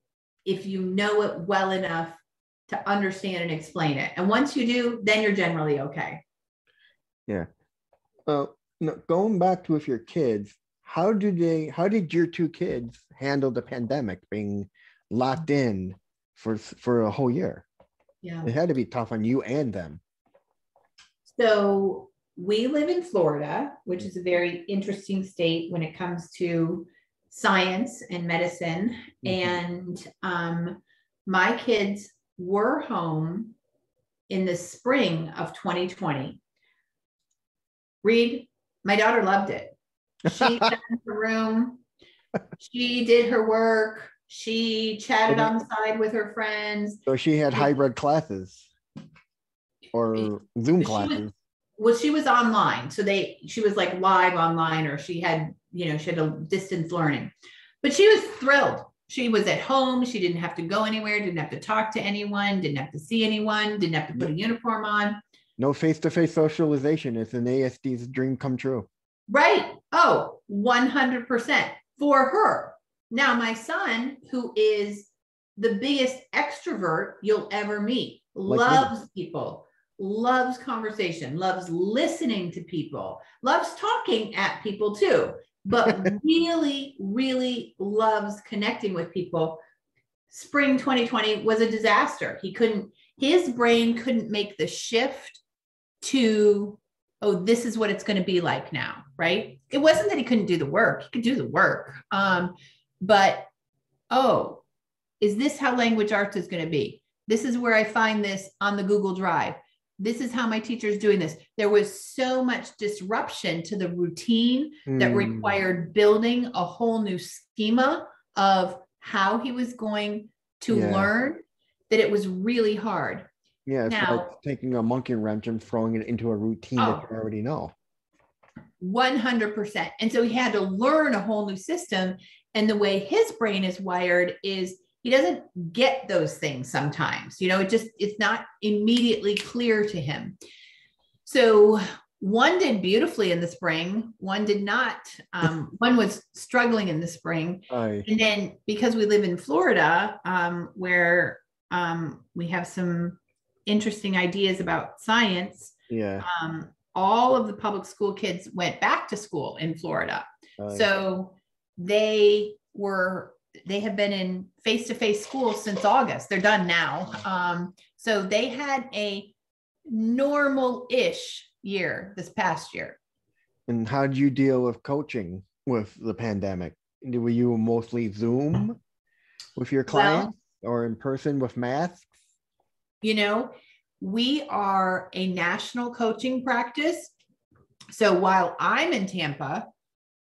[SPEAKER 2] if you know it well enough to understand and explain it. And once you do, then you're generally okay.
[SPEAKER 1] Yeah. Going back to with your kids, how did your two kids handle the pandemic, being locked in for a whole year?
[SPEAKER 2] Yeah.
[SPEAKER 1] It had to be tough on you and them.
[SPEAKER 2] So we live in Florida, which is a very interesting state when it comes to science and medicine.
[SPEAKER 1] Mm-hmm.
[SPEAKER 2] And my kids were home in the spring of 2020. Reed, my daughter loved it. She sat in her room. She did her work. She chatted on the side with her friends.
[SPEAKER 1] So she had hybrid classes or Zoom classes.
[SPEAKER 2] She was online. So she was like live online, or she had a distance learning, but she was thrilled. She was at home. She didn't have to go anywhere, didn't have to talk to anyone, didn't have to see anyone, didn't have to put a uniform on.
[SPEAKER 1] No face-to-face socialization. It's an ASD's dream come true.
[SPEAKER 2] Right. Oh, 100% for her. Now, my son, who is the biggest extrovert you'll ever meet, loves people, loves conversation, loves listening to people, loves talking at people too, but really, really loves connecting with people. Spring 2020 was a disaster. His brain couldn't make the shift to, oh, this is what it's going to be like now, right? It wasn't that he couldn't do the work. He could do the work. But, oh, is this how language arts is going to be? This is where I find this on the Google Drive. This is how my teacher is doing this. There was so much disruption to the routine that required building a whole new schema of how he was going to learn, that it was really hard.
[SPEAKER 1] Yeah, it's like taking a monkey wrench and throwing it into a routine that you already know.
[SPEAKER 2] 100%. And so he had to learn a whole new system. And the way his brain is wired is he doesn't get those things sometimes. It's not immediately clear to him. So one did beautifully in the spring, one did not. One was struggling in the spring. And then because we live in Florida, where we have some interesting ideas about science. All of the public school kids went back to school in Florida. So they have been in face-to-face school since August. They're done now. So they had a normal-ish year this past year.
[SPEAKER 1] And how did you deal with coaching with the pandemic? Were you mostly Zoom with your clients or in person with masks?
[SPEAKER 2] We are a national coaching practice. So while I'm in Tampa,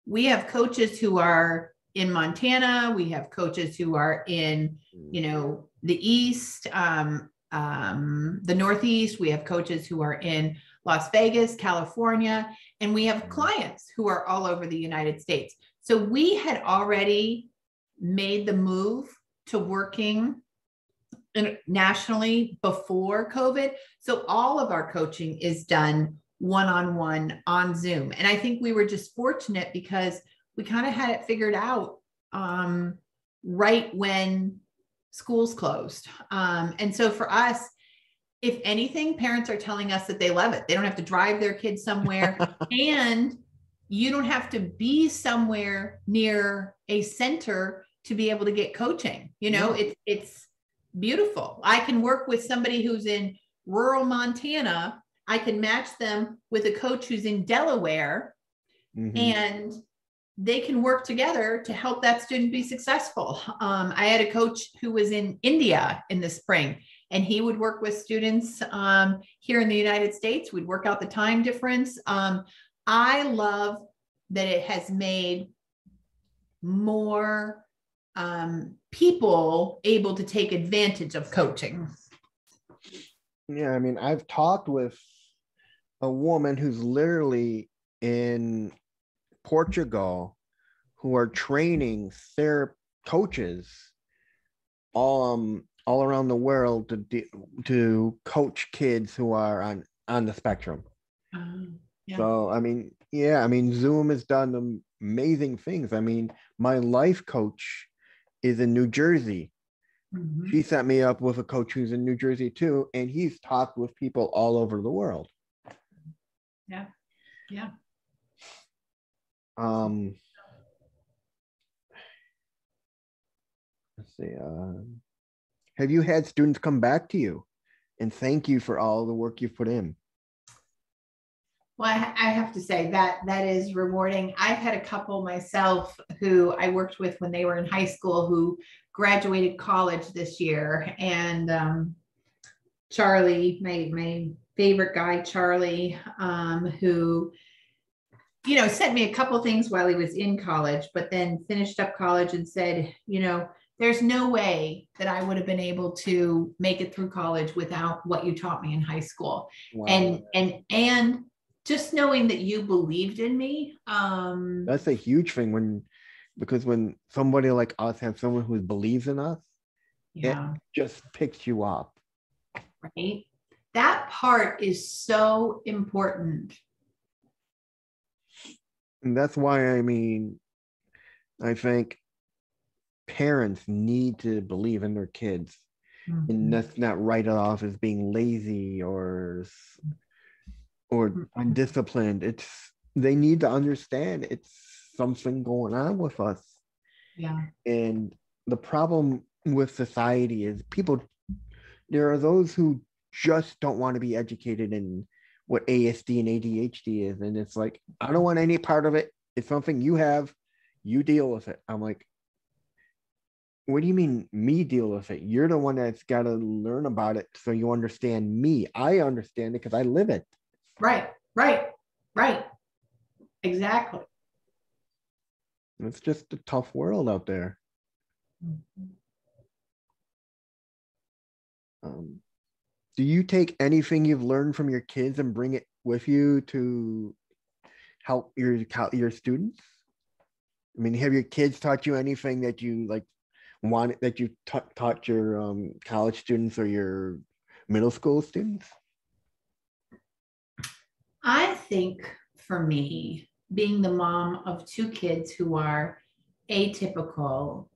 [SPEAKER 2] we have coaches who are in Montana. We have coaches who are in, the East, the Northeast. We have coaches who are in Las Vegas, California, and we have clients who are all over the United States. So we had already made the move to working nationally before COVID. So all of our coaching is done one-on-one on Zoom. And I think we were just fortunate because we kind of had it figured out right when schools closed. And so for us, if anything, parents are telling us that they love it. They don't have to drive their kids somewhere and you don't have to be somewhere near a center to be able to get coaching. beautiful. I can work with somebody who's in rural Montana. I can match them with a coach who's in Delaware, and they can work together to help that student be successful. I had a coach who was in India in the spring, and he would work with students here in the United States. We'd work out the time difference. I love that it has made more people able to take advantage of coaching.
[SPEAKER 1] Yeah, I mean, I've talked with a woman who's literally in Portugal who are training their coaches all around the world to coach kids who are on the spectrum. Yeah. So I mean, yeah, I mean, Zoom has done amazing things. I mean, my life coach is in New Jersey. She set me up with a coach who's in New Jersey too, and he's talked with people all over the world.
[SPEAKER 2] Yeah. Yeah.
[SPEAKER 1] Let's see. Have you had students come back to you and thank you for all the work you've put in?
[SPEAKER 2] Well, I have to say that is rewarding. I've had a couple myself who I worked with when they were in high school who graduated college this year. And Charlie, my favorite guy, Charlie, who, you know, sent me a couple things while he was in college, but then finished up college and said, you know, there's no way that I would have been able to make it through college without what you taught me in high school. Wow. And just knowing that you believed in me.
[SPEAKER 1] That's a huge thing because when somebody like us has someone who believes in us, yeah, it just picks you up.
[SPEAKER 2] Right. That part is so important.
[SPEAKER 1] And that's why, I mean, I think parents need to believe in their kids and that's not write it off as being lazy or undisciplined. They need to understand it's something going on with us.
[SPEAKER 2] Yeah. And
[SPEAKER 1] the problem with society is there are those who just don't want to be educated in what ASD and ADHD is. And it's like, I don't want any part of it. It's something you have, you deal with it. I'm like, what do you mean me deal with it? You're the one that's got to learn about it so you understand me. I understand it because I live it.
[SPEAKER 2] Right. Exactly.
[SPEAKER 1] It's just a tough world out there. Do you take anything you've learned from your kids and bring it with you to help your students? I mean, have your kids taught you anything that you like that you taught your college students or your middle school students?
[SPEAKER 2] I think for me, being the mom of two kids who are atypical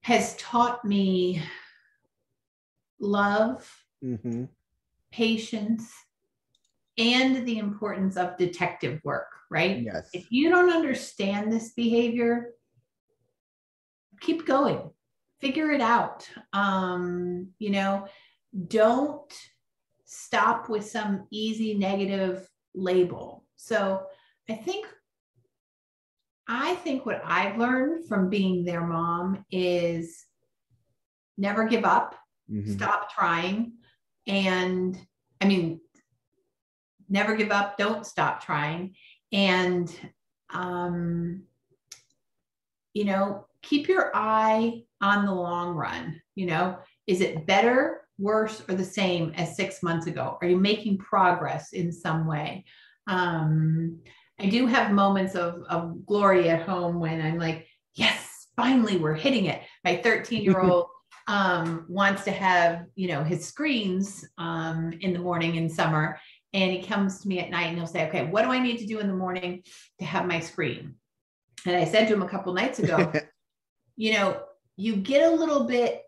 [SPEAKER 2] has taught me love, patience, and the importance of detective work, right?
[SPEAKER 1] Yes.
[SPEAKER 2] If you don't understand this behavior, keep going, figure it out. You know, don't stop with some easy negative label. So I think what I've learned from being their mom is never give up, stop trying. And I mean, never give up, don't stop trying. And, you know, keep your eye on the long run. You know, is it better, worse, or the same as 6 months ago? Are you making progress in some way? I do have moments of glory at home when I'm like, yes, finally we're hitting it. My 13-year-old wants to have, you know, his screens in the morning in summer. And he comes to me at night and he'll say, okay, what do I need to do in the morning to have my screen? And I said to him a couple nights ago, you know, you get a little bit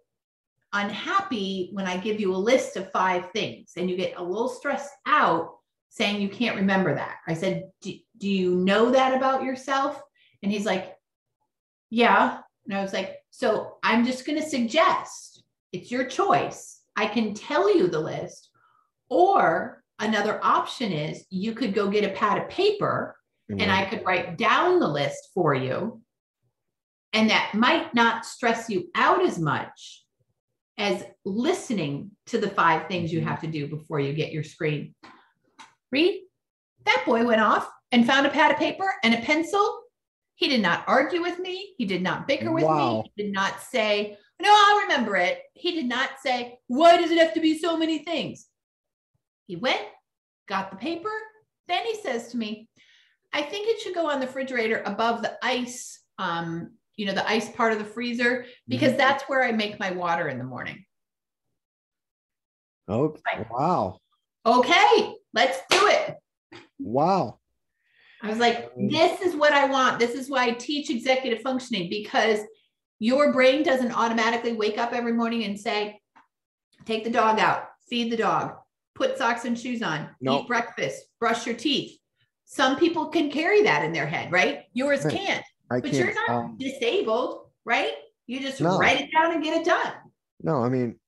[SPEAKER 2] unhappy when I give you a list of 5 things and you get a little stressed out saying you can't remember that. I said, do you know that about yourself? And he's like, yeah. And I was like, so I'm just going to suggest, it's your choice. I can tell you the list, or another option is you could go get a pad of paper and I could write down the list for you. And that might not stress you out as much as listening to the 5 things you have to do before you get your screen. Read, that boy went off and found a pad of paper and a pencil. He did not argue with me. He did not bicker with me. He did not say, no, I'll remember it. He did not say, why does it have to be so many things? He went, got the paper. Then he says to me, I think it should go on the refrigerator above the ice, the ice part of the freezer, because that's where I make my water in the morning.
[SPEAKER 1] Oh, wow.
[SPEAKER 2] Okay, let's do it.
[SPEAKER 1] Wow.
[SPEAKER 2] I was like, this is what I want. This is why I teach executive functioning, because your brain doesn't automatically wake up every morning and say, take the dog out, feed the dog, put socks and shoes on, eat breakfast, brush your teeth. Some people can carry that in their head, right? Yours can't. But you're not disabled, right? You just write it down and get it done.
[SPEAKER 1] No, I mean,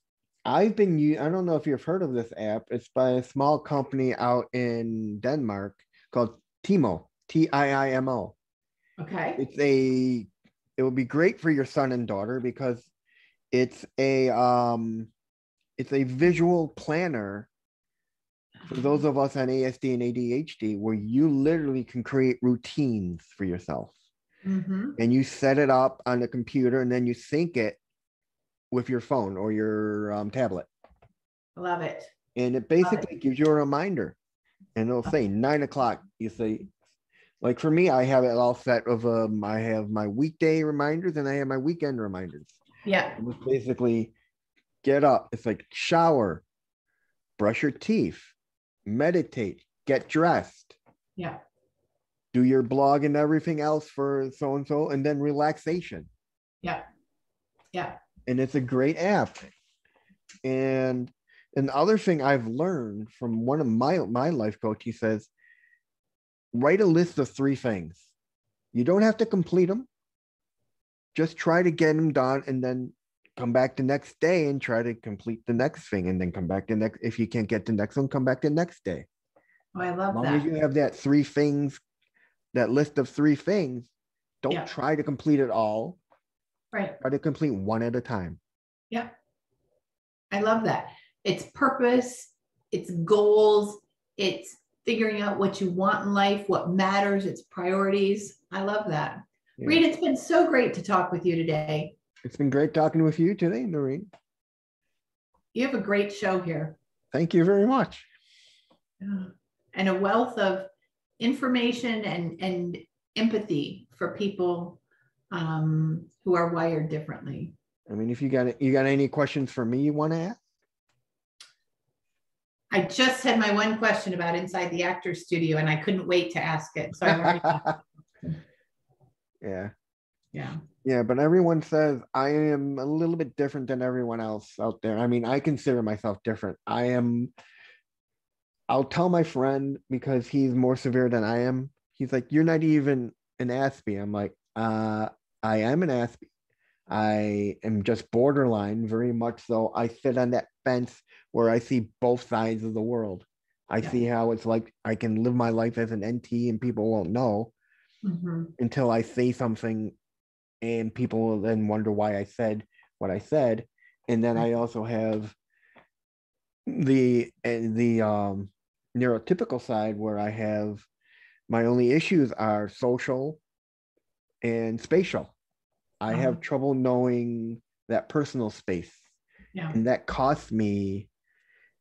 [SPEAKER 1] I don't know if you've heard of this app. It's by a small company out in Denmark called Timo, Tiimo.
[SPEAKER 2] Okay.
[SPEAKER 1] It would be great for your son and daughter because it's a visual planner for those of us on ASD and ADHD, where you literally can create routines for yourself. And you set it up on the computer and then you sync it with your phone or your tablet.
[SPEAKER 2] Love it.
[SPEAKER 1] And it basically gives you a reminder, and it'll say 9 o'clock. You say, like for me, I have it all set of I have my weekday reminders and I have my weekend reminders.
[SPEAKER 2] Yeah.
[SPEAKER 1] And it's basically get up. It's like shower, brush your teeth, meditate, get dressed.
[SPEAKER 2] Yeah.
[SPEAKER 1] Do your blog and everything else for so-and-so, and then relaxation.
[SPEAKER 2] Yeah. Yeah.
[SPEAKER 1] And it's a great app. And another thing I've learned from one of my life coach, he says, write a list of 3 things. You don't have to complete them. Just try to get them done and then come back the next day and try to complete the next thing, and then come back the next. If you can't get the next one, come back the next day.
[SPEAKER 2] Oh, I love that.
[SPEAKER 1] As long as you have that 3 things, that list of 3 things, don't try to complete it all.
[SPEAKER 2] Right.
[SPEAKER 1] Try to complete one at a time.
[SPEAKER 2] Yeah. I love that. It's purpose, it's goals, it's figuring out what you want in life, what matters, it's priorities. I love that. Yeah. Reed, it's been so great to talk with you today.
[SPEAKER 1] It's been great talking with you today, Norrine.
[SPEAKER 2] You have a great show here.
[SPEAKER 1] Thank you very much.
[SPEAKER 2] And a wealth of information and empathy for people who are wired differently.
[SPEAKER 1] I mean, if you got any questions for me you want to ask?
[SPEAKER 2] I just had my one question about Inside the Actors Studio, and I couldn't wait to ask it. So I
[SPEAKER 1] Yeah, but everyone says I am a little bit different than everyone else out there. I mean, I consider myself different. I'll tell my friend, because he's more severe than I am. He's like, you're not even an Aspie. I'm like, I am an Aspie. I am just borderline, very much so. I sit on that fence where I see both sides of the world. I see how it's like I can live my life as an NT and people won't know until I say something, and people will then wonder why I said what I said. And then I also have the neurotypical side, where I have my only issues are social and spatial. I have trouble knowing that personal space.
[SPEAKER 2] Yeah.
[SPEAKER 1] And that cost me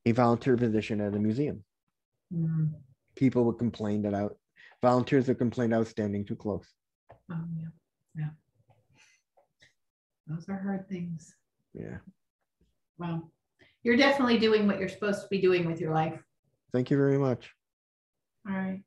[SPEAKER 1] a volunteer position at a museum. People would complain volunteers would complain I was standing too close.
[SPEAKER 2] Yeah. Those are hard things.
[SPEAKER 1] Yeah.
[SPEAKER 2] Well, you're definitely doing what you're supposed to be doing with your life.
[SPEAKER 1] Thank you very much.
[SPEAKER 2] All right.